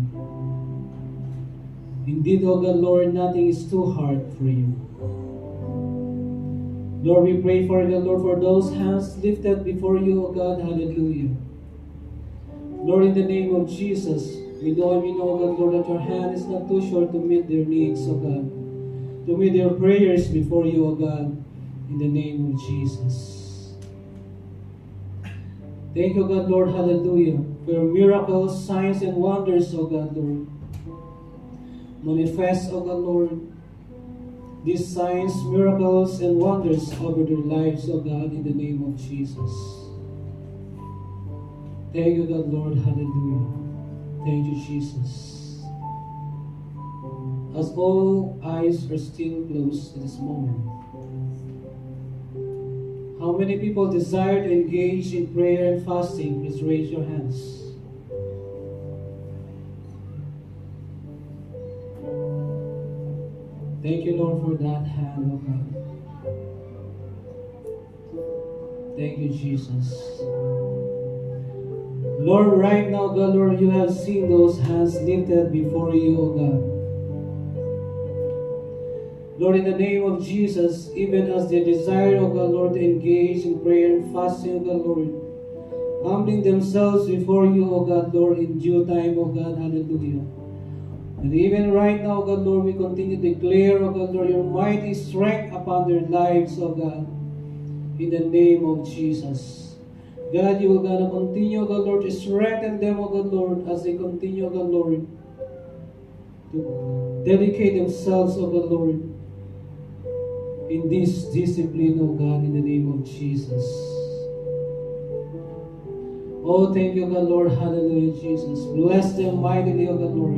Indeed, O God, Lord, nothing is too hard for you. Lord, we pray for God, Lord, for those hands lifted before you, O God, hallelujah. Lord, in the name of Jesus, we know, God, Lord, that your hand is not too short to meet their needs, O God. to meet their prayers before you, O God, in the name of Jesus. Thank you, God, Lord, hallelujah, for your miracles, signs, and wonders, O God, Lord. Manifest, O God, Lord, these signs, miracles, and wonders over their lives, O God, in the name of Jesus. Thank you, God, Lord, hallelujah. Thank you, Jesus. As all eyes are still closed at this moment, how many people desire to engage in prayer and fasting? Please raise your hands. Thank you, Lord, for that hand, oh God. Thank you, Jesus. Lord, right now, God, Lord, you have seen those hands lifted before you, oh God. Lord, in the name of Jesus, even as they desire, oh God, Lord, to engage in prayer and fasting, oh God, Lord, humbling themselves before you, oh God, Lord, in due time, oh God, hallelujah. And even right now, God, Lord, we continue to declare, oh God, Lord, your mighty strength upon their lives, oh God, in the name of Jesus. God, you are going to continue, God, Lord, to strengthen them, oh God, Lord, as they continue, God, Lord, to dedicate themselves, oh God, Lord, in this discipline, oh God, in the name of Jesus. Oh, thank you, God, Lord, hallelujah, Jesus. Bless them mightily, oh God, Lord.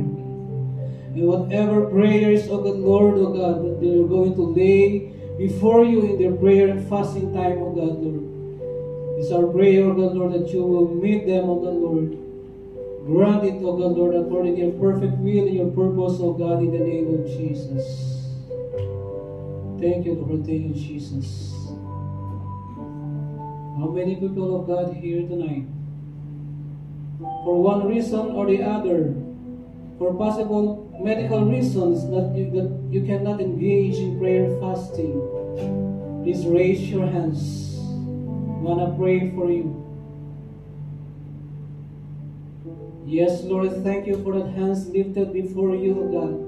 And whatever prayers, oh God, Lord, oh God, that they're going to lay before you in their prayer and fasting time, oh God, Lord. It's our prayer, oh God, Lord, that you will meet them, oh God, Lord. Grant it, oh God, Lord, according to your perfect will and your purpose, oh God, in the name of Jesus. Thank you, Lord. Thank you, Jesus. How many people of God here tonight, for one reason or the other, for possible medical reasons that you cannot engage in prayer and fasting, please raise your hands. I want to pray for you. Yes, Lord, thank you for that hands lifted before you, O God.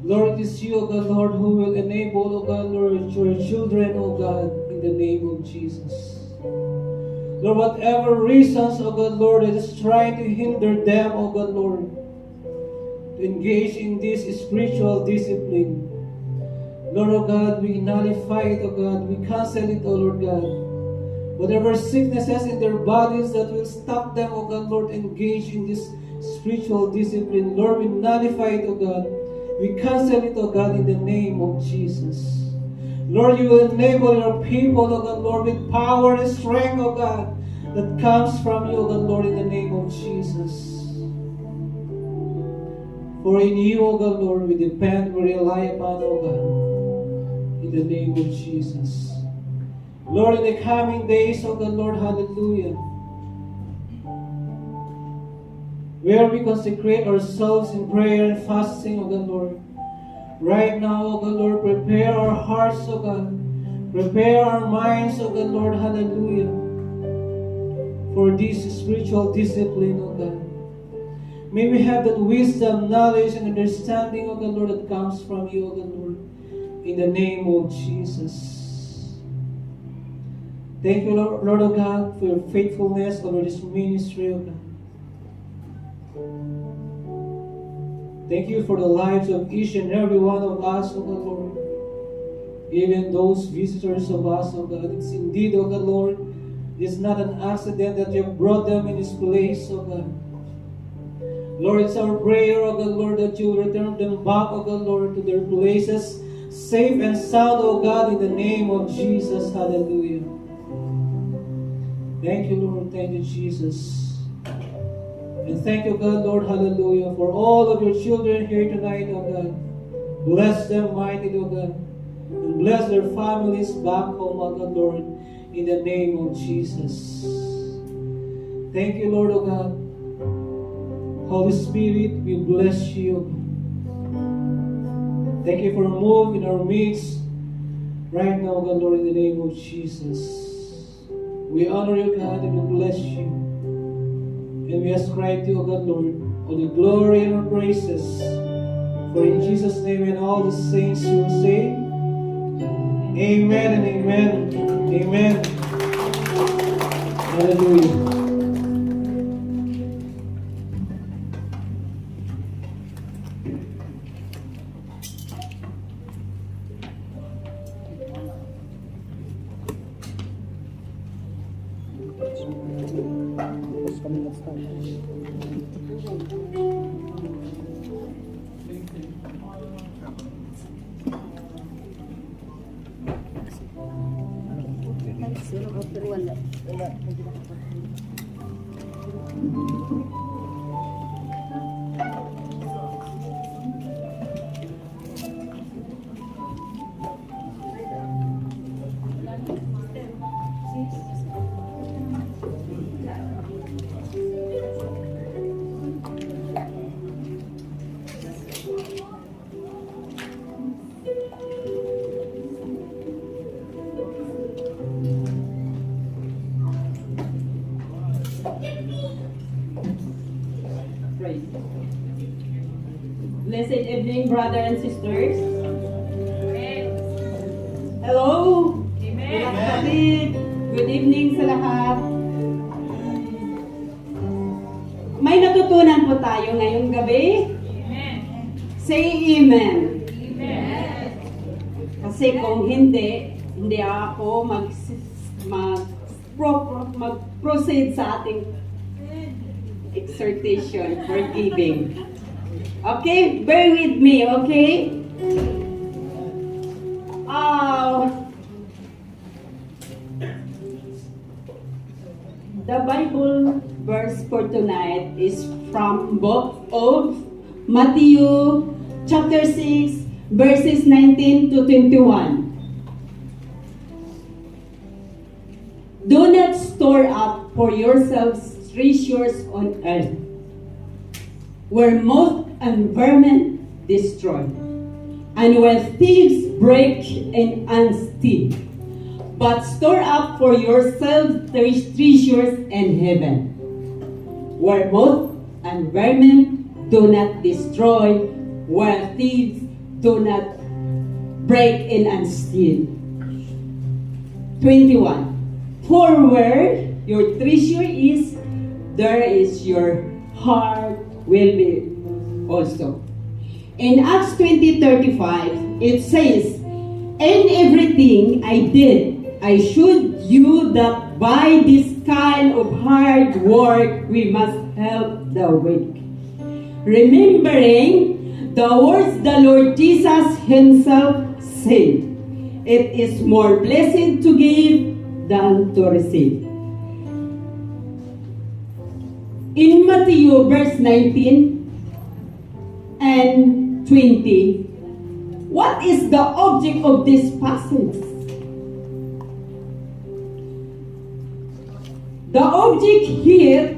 Lord, it is you, O God, Lord, who will enable, O God, Lord, your children, O God, in the name of Jesus. Lord, whatever reasons, O God, Lord, that is trying to hinder them, O God, Lord, to engage in this spiritual discipline. Lord, O God, we nullify it, O God, we cancel it, O Lord God. Whatever sicknesses in their bodies that will stop them, O God, Lord, engage in this spiritual discipline. Lord, we nullify it, O God. We cancel it, O God, in the name of Jesus. Lord, you will enable your people, O God, Lord, with power and strength, O God, that comes from you, O God, Lord, in the name of Jesus. For in you, O God, Lord, we depend, we rely upon, O God, in the name of Jesus. Lord, in the coming days, O God, Lord, hallelujah, where we consecrate ourselves in prayer and fasting, O God, Lord. Right now, O God, Lord, prepare our hearts, O God. Prepare our minds, O God, Lord, hallelujah, for this spiritual discipline, O God. May we have that wisdom, knowledge, and understanding, O God, Lord, that comes from you, O God, Lord, in the name of Jesus. Thank you, Lord, O God, for your faithfulness over this ministry, O God. Thank you for the lives of each and every one of us, O God, Lord. Even those visitors of us, O God. It's indeed, O God, Lord, it's not an accident that you have brought them in this place, O God. Lord, it's our prayer, O God, Lord, that you will return them back, O God, Lord, to their places, safe and sound, O God, in the name of Jesus. Hallelujah. Thank you, Lord. Thank you, Jesus. And thank you, God, Lord, hallelujah, for all of your children here tonight, oh God. Bless them mightily, oh God. And bless their families back home, oh God, Lord, in the name of Jesus. Thank you, Lord, oh God. Holy Spirit, we bless you, oh God. Thank you for a move in our midst right now, oh God, Lord, in the name of Jesus. We honor you, God, and we bless you. And we ascribe to you, O God, Lord, all the glory and our praises For in Jesus' name and all the saints will say, Amen and amen. Amen. Hallelujah. Blessed evening, brothers and sisters. Hello. Good afternoon. Good evening sa lahat. May natutunan po tayo ngayong gabi. Say amen. Kasi kung hindi ako mag-proceed sa ating exhortation for giving. Okay, bear with me, okay? The Bible verse for tonight is from book of Matthew chapter 6 verses 19 to 21. Do not store up for yourselves treasures on earth, where moth and vermin destroy, and where thieves break and steal. But store up for yourselves treasures in heaven, where moth and vermin do not destroy, where thieves do not break in and steal. 21. For where your treasure is, there is your heart will be also. In Acts 20:35, it says, "In everything I did, I showed you that by this kind of hard work we must help the weak." Remembering the words the Lord Jesus Himself said, "It is more blessed to give than to receive." In Matthew verse 19 and 20, what is the object of this passage? The object here,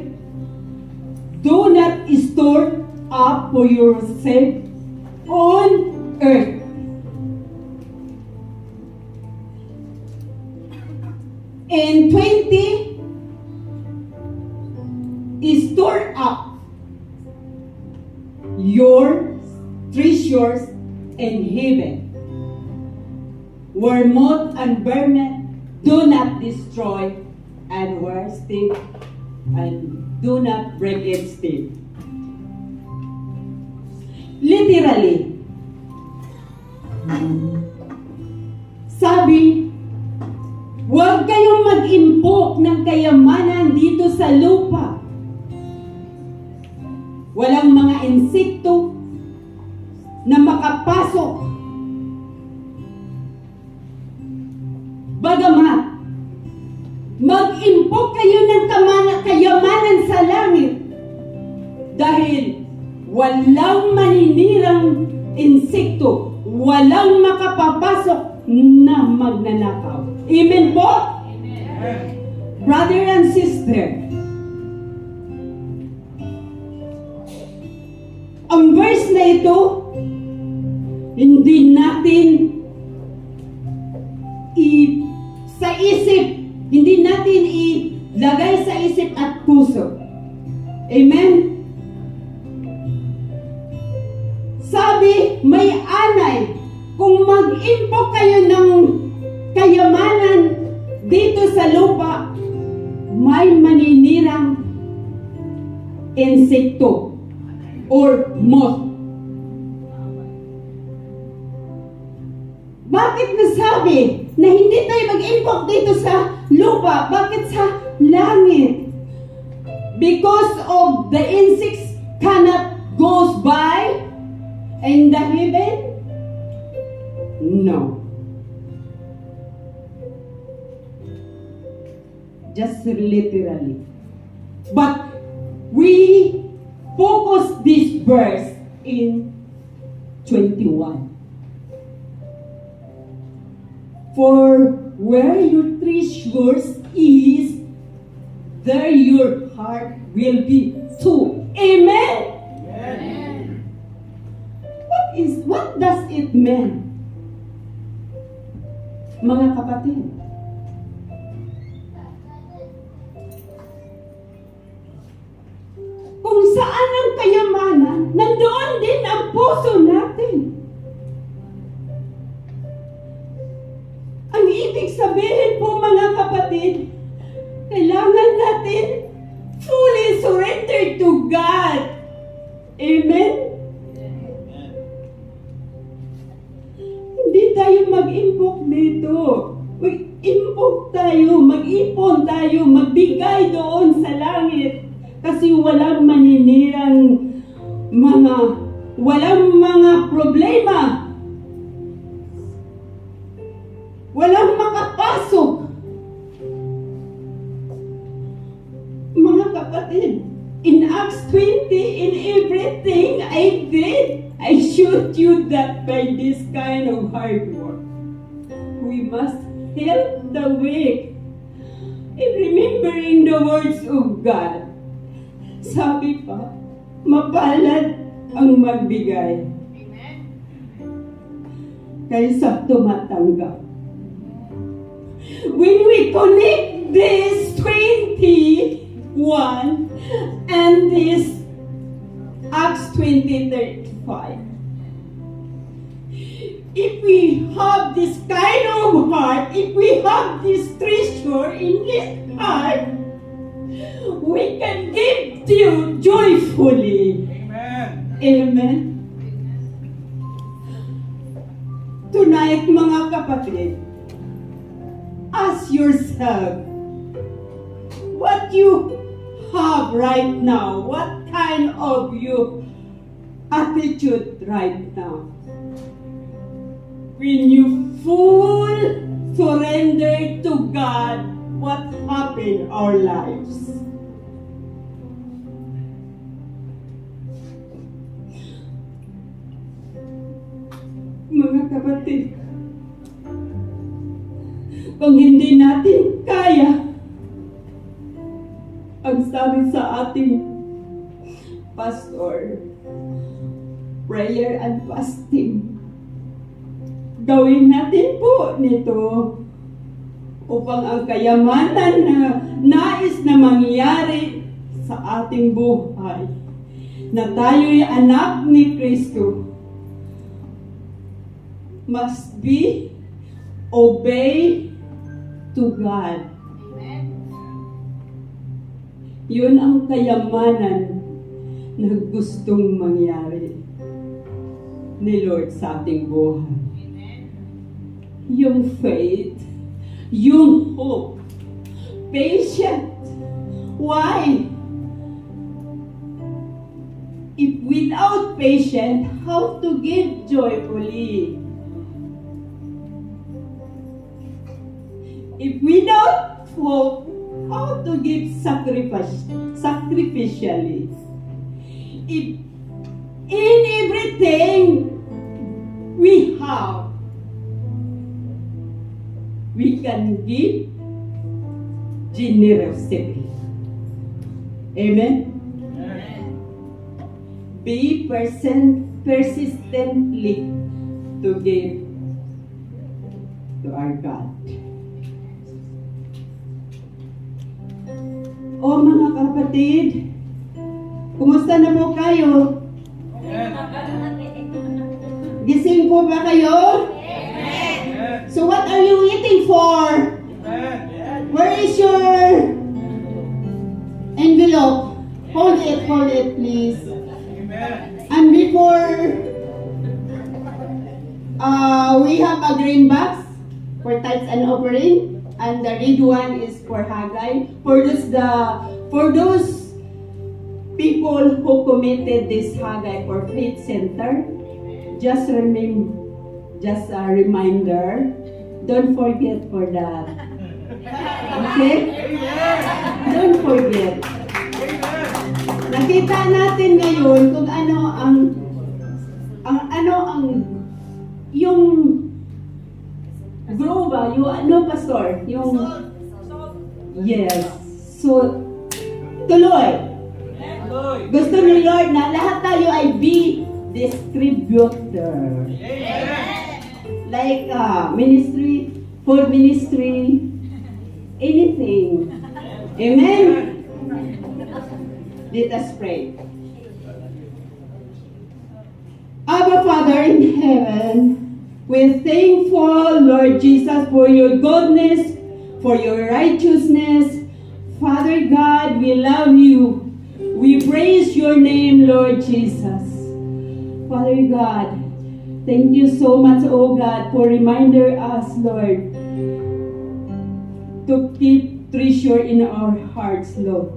do not store up for yourself on earth. In 20, store up your treasures in heaven, where moth and vermin do not destroy, and where thief and do not break its teeth. Literally, sabi, huwag kayong mag-impok ng kayamanan dito sa lupa. Walang mga insekto na makapasok. Bagamat, mag-impok kayo ng kayamanan sa langit dahil walang maninirang insekto, walang makapapasok na magnanakaw. Amen po? Amen. Brother and sister, ang verse na ito, hindi natin hindi natin ilagay sa isip at puso. Amen? Sabi, may anay. Kung mag-impok kayo ng kayamanan dito sa lupa, may maninirang insekto or moth. Bakit nasabi na hindi tayo mag-impok dito sa lupa? Bakit sa langit? Because of the insects cannot goes by in the heaven? No. Just literally. But we focus this verse in 21. For where your treasures is, there your heart will be too. Amen? Amen. What does it mean? Mga kapatid, kung saan ang kayamanan, nandoon din ang puso natin. Ang ibig sabihin po mga kapatid, kailangan natin fully surrender to God. Amen? Hindi tayo mag-impok dito. Mag-impok tayo, mag-ipon tayo, magbigay doon sa langit. Kasi walang maninirang walang mga problema. Walang makapasok. Mga kapatid, in Acts 20, in everything I did, I showed you that by this kind of hard work, we must help the weak in remembering the words of God. Sabi pa, mapalad ang magbigay kaysa tumatanggap. When we connect this 21 and this Acts 20:35, if we have this kind of heart, if we have this treasure in this heart, we can give you joyfully. Amen. Amen. Tonight, mga kapatid, ask yourself, what you have right now, what kind of your attitude right now? When you full surrender to God, what happened in our lives? Mga kapatid, kung hindi natin kaya, ang sabi sa ating pastor, prayer and fasting, gawin natin po nito upang ang kayamanan na nais na mangyari sa ating buhay, na tayo'y anak ni Kristo, must be obey to God. Amen. Yun ang kayamanan na gustong mangyari ni Lord sa ating buhay. Amen. Yung faith, yung hope, patient. Why? If without patience, how to give joyfully? If without hope, how to give sacrificially? If in everything we have, we can give generosity. Amen? Be persistently to give to our God. O mga kapatid, kumusta na po kayo? Amen. Gising po ba kayo? So what are you waiting for? Where is your envelope? Hold it, please. And before we have a green box for tithes and offering, and the red one is for Haggai. For those people who committed this Haggai for Faith Center, just a reminder, don't forget for that. Okay? Don't forget. Nakita natin ngayon kung ano ang yung grow ba? Yung ano, pastor? Yung yes. So, tuloy. Gusto ni Lord na lahat tayo ay be distributor. Like ministry, food ministry, anything. Amen? Let us pray. Abba Father in heaven, we're thankful, Lord Jesus, for your goodness, for your righteousness. Father God, we love you. We praise your name, Lord Jesus. Father God, thank you so much, oh God, for reminding us, Lord, to keep treasure in our hearts, Lord.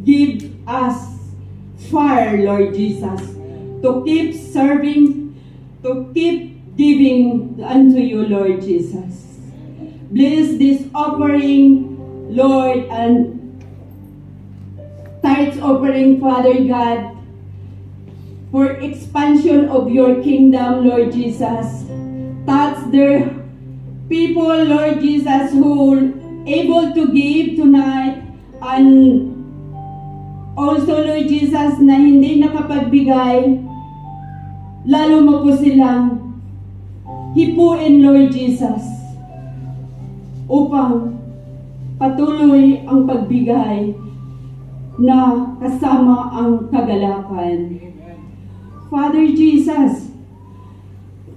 Give us fire, Lord Jesus, to keep serving, to keep giving unto you, Lord Jesus. Bless this offering, Lord, and tithes offering, Father God, for expansion of your kingdom, Lord Jesus. Touch their people, Lord Jesus, who are able to give tonight, and also, Lord Jesus, na hindi nakapagbigay, lalo mo po silang hipuin, Lord Jesus, upang patuloy ang pagbigay na kasama ang kagalakan. Father Jesus,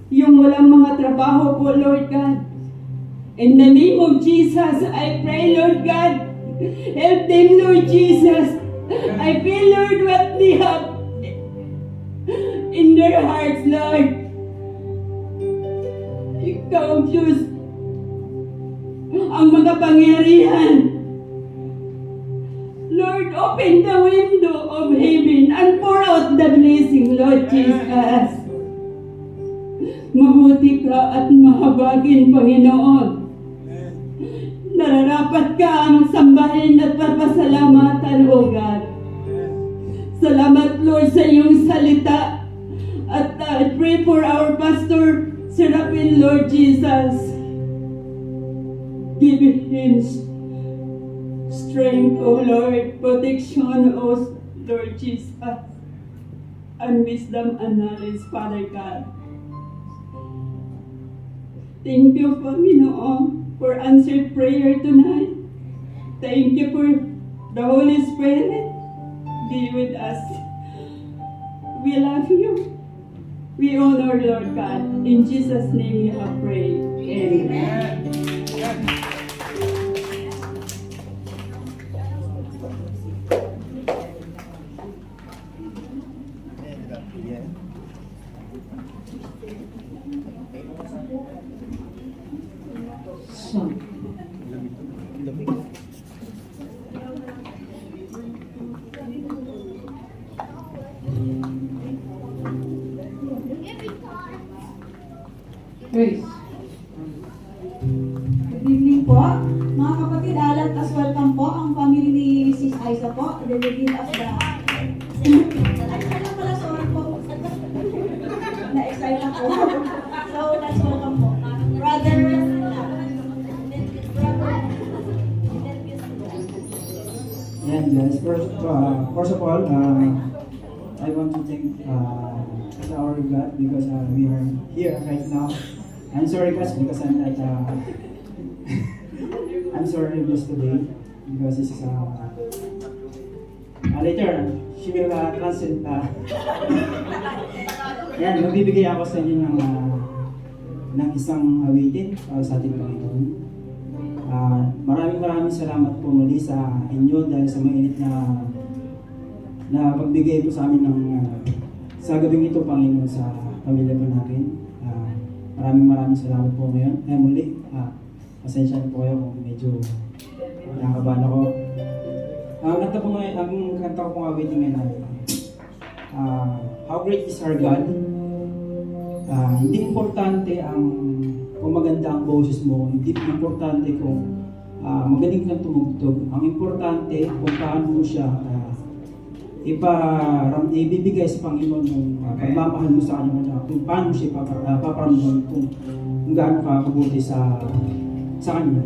yung walang mga trabaho po, Lord God, in the name of Jesus, I pray, Lord God, help them, Lord Jesus. I feel, Lord, what they have in their hearts, Lord. Ikaw ang Diyos, ang mga pangyarihan. Lord, open the window of heaven and pour out the blessing, Lord Jesus. Mabuti ka at mahabagin, Panginoon. Nararapat ka ang sambahin at papasalamatan, O God. Salamat, Lord, sa iyong salita. At I pray for our pastor, Serapin, Lord Jesus. Give him strength, O Lord, protection, O Lord Jesus, and wisdom and knowledge, Father God. Thank you, Panginoon, for answered prayer tonight. Thank you for the Holy Spirit. Be with us. We love you. We honor, Lord God. In Jesus' name we have prayed. Amen. So, Grace. Good evening po. Mga kapatid, alat as welcome po ang family ni Sis Aiza po. They will give us the... Ano pala, sorry po. Na-excite ako. So, let's welcome po. Brother... And guys, first of all, I want to thank our God because we are here right now. I'm sorry guys because I'm not. I'm sorry just today because this is later she will translate. Yan, magbibigay ako sa inyo ng isang awitin para sa ating Panginoon. Maraming salamat po muli sa inyo dahil sa mainit na pagbigay po sa amin ng sa gabing ito, Panginoon, sa pamilya po natin. Maraming salamat po ngayon. Muli, pasensya na po kayo kung medyo nakakabahan ako. Ang kanta ko pong awitin ngayon ay How Great is Our God. Hindi importante kung maganda ang boses mo, hindi importante kung magaling kang tumugtog. Ang importante kung paano mo siya ibibigay sa Panginoon yung pagmamahal mo sa Kanya, kung paano siya paparamdam kung gaano ka kabuti sa Kanya.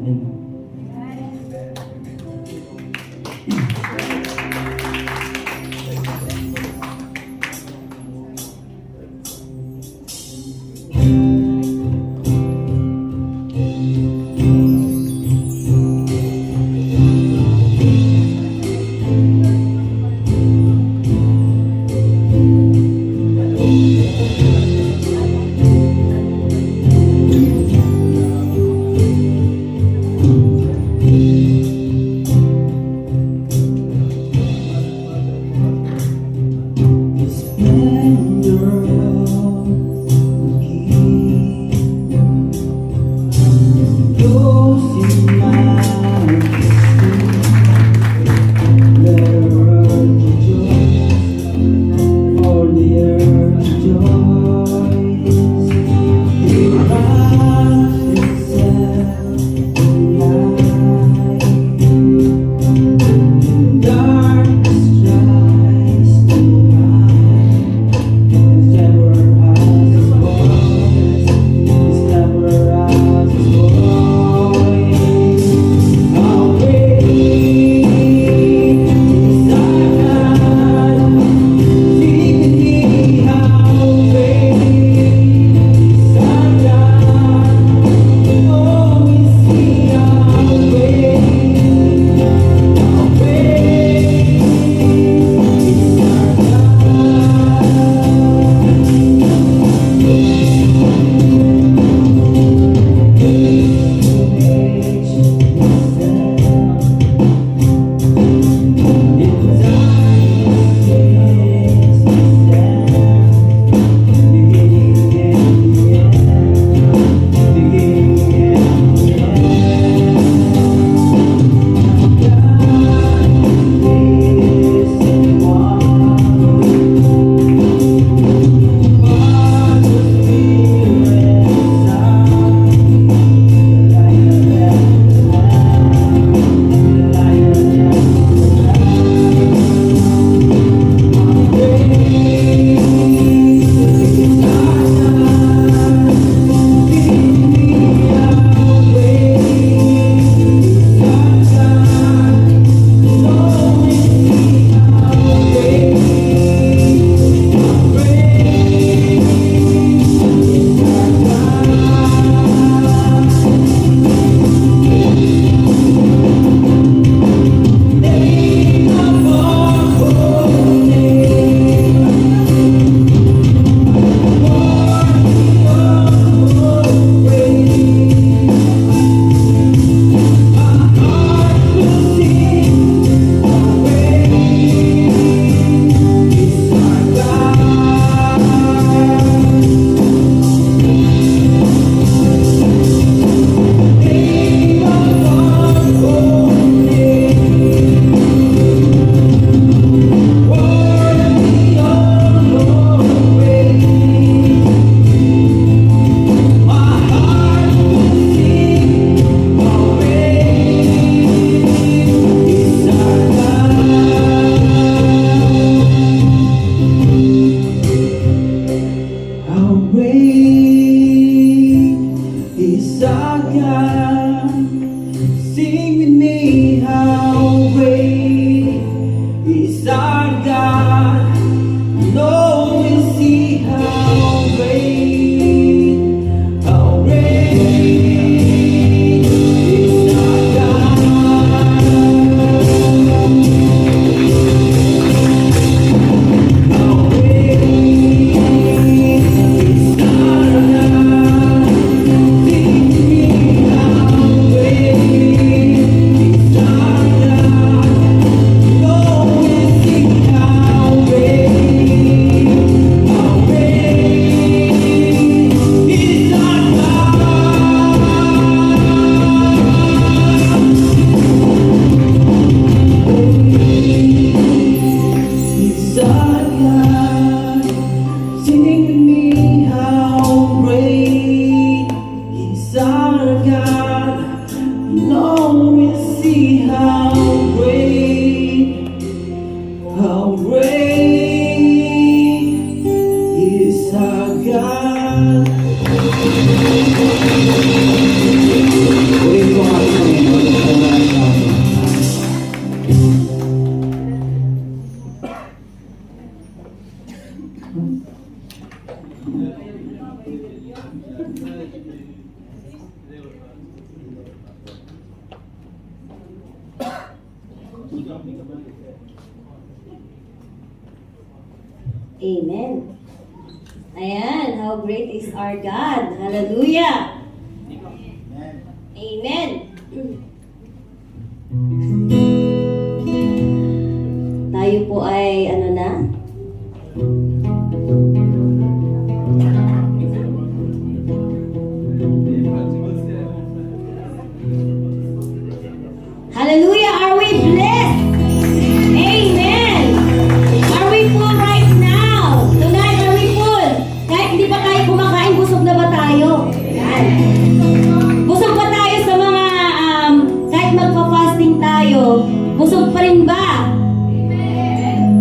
How great is our God. Purihin po ang ating Panginoon. Amen. Ayan, how great is our God. Hallelujah. Amen. Tayo po ay ano na? Hallelujah. Are we blessed? Amen. Are we full right now? Tonight, are we full? Kahit hindi pa tayo kumakain, busog na ba tayo? Yan. Busog ba tayo sa mga, kahit magpa-fasting tayo, busog pa rin ba?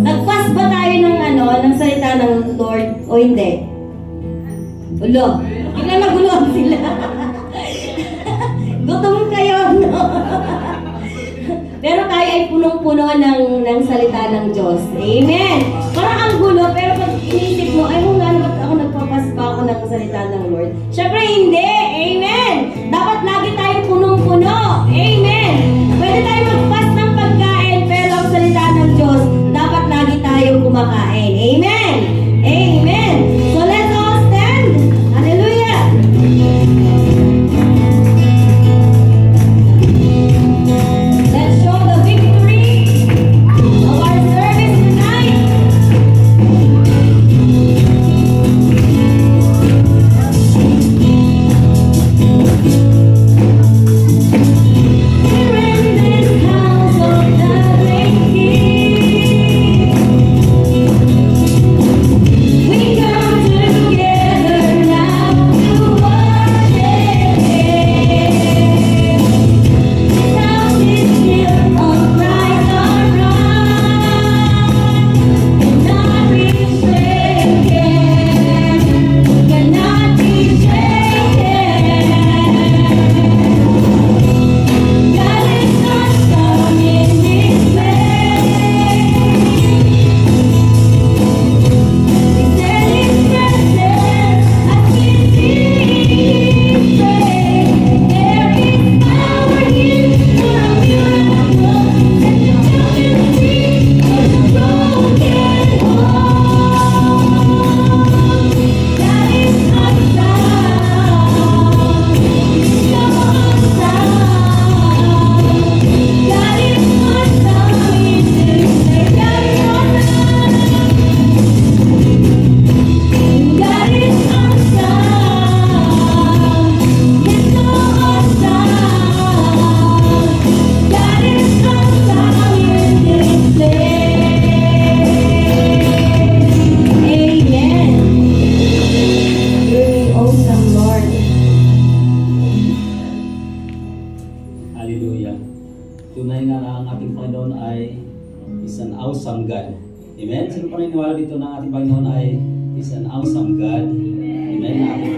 Nag-fast ba tayo ng salita ng Lord o hindi? Ulo. Bigla naguluhan sila. Gutom kayo, no? Pero tayo ay punong-puno ng salita ng Diyos. Amen! Parang ang gulo, pero pag inisip mo, ay kung nga ba't ako nagpapas pa ako ng salita ng Lord? Siyempre hindi! Amen! Dapat lagi tayong punong-puno. Amen! Pwede tayo mag-fast ng pagkain, pero ang salita ng Diyos, dapat lagi tayong kumakain. Amen! Amen! So let's all stand. Hallelujah! Let's show the victory of our service tonight. We're in this house of the great King. We come together now to worship Him. This house is built on Christ our rock, cannot be shaken, cannot be shaken. God is awesome in this place. We set His presence as we sing praise. There is power here for a miracle, and the children free of the broken home. God is awesome. He's so awesome. God is awesome in this place. God is awesome. God is awesome. He's so awesome. God is awesome in this place. Amen. You're awesome, Lord. Hallelujah. Tunay nga na ang ating Panginoon ay is an awesome God. Amen? Sino paniniwala dito na ang ating Panginoon ay is an awesome God? Amen?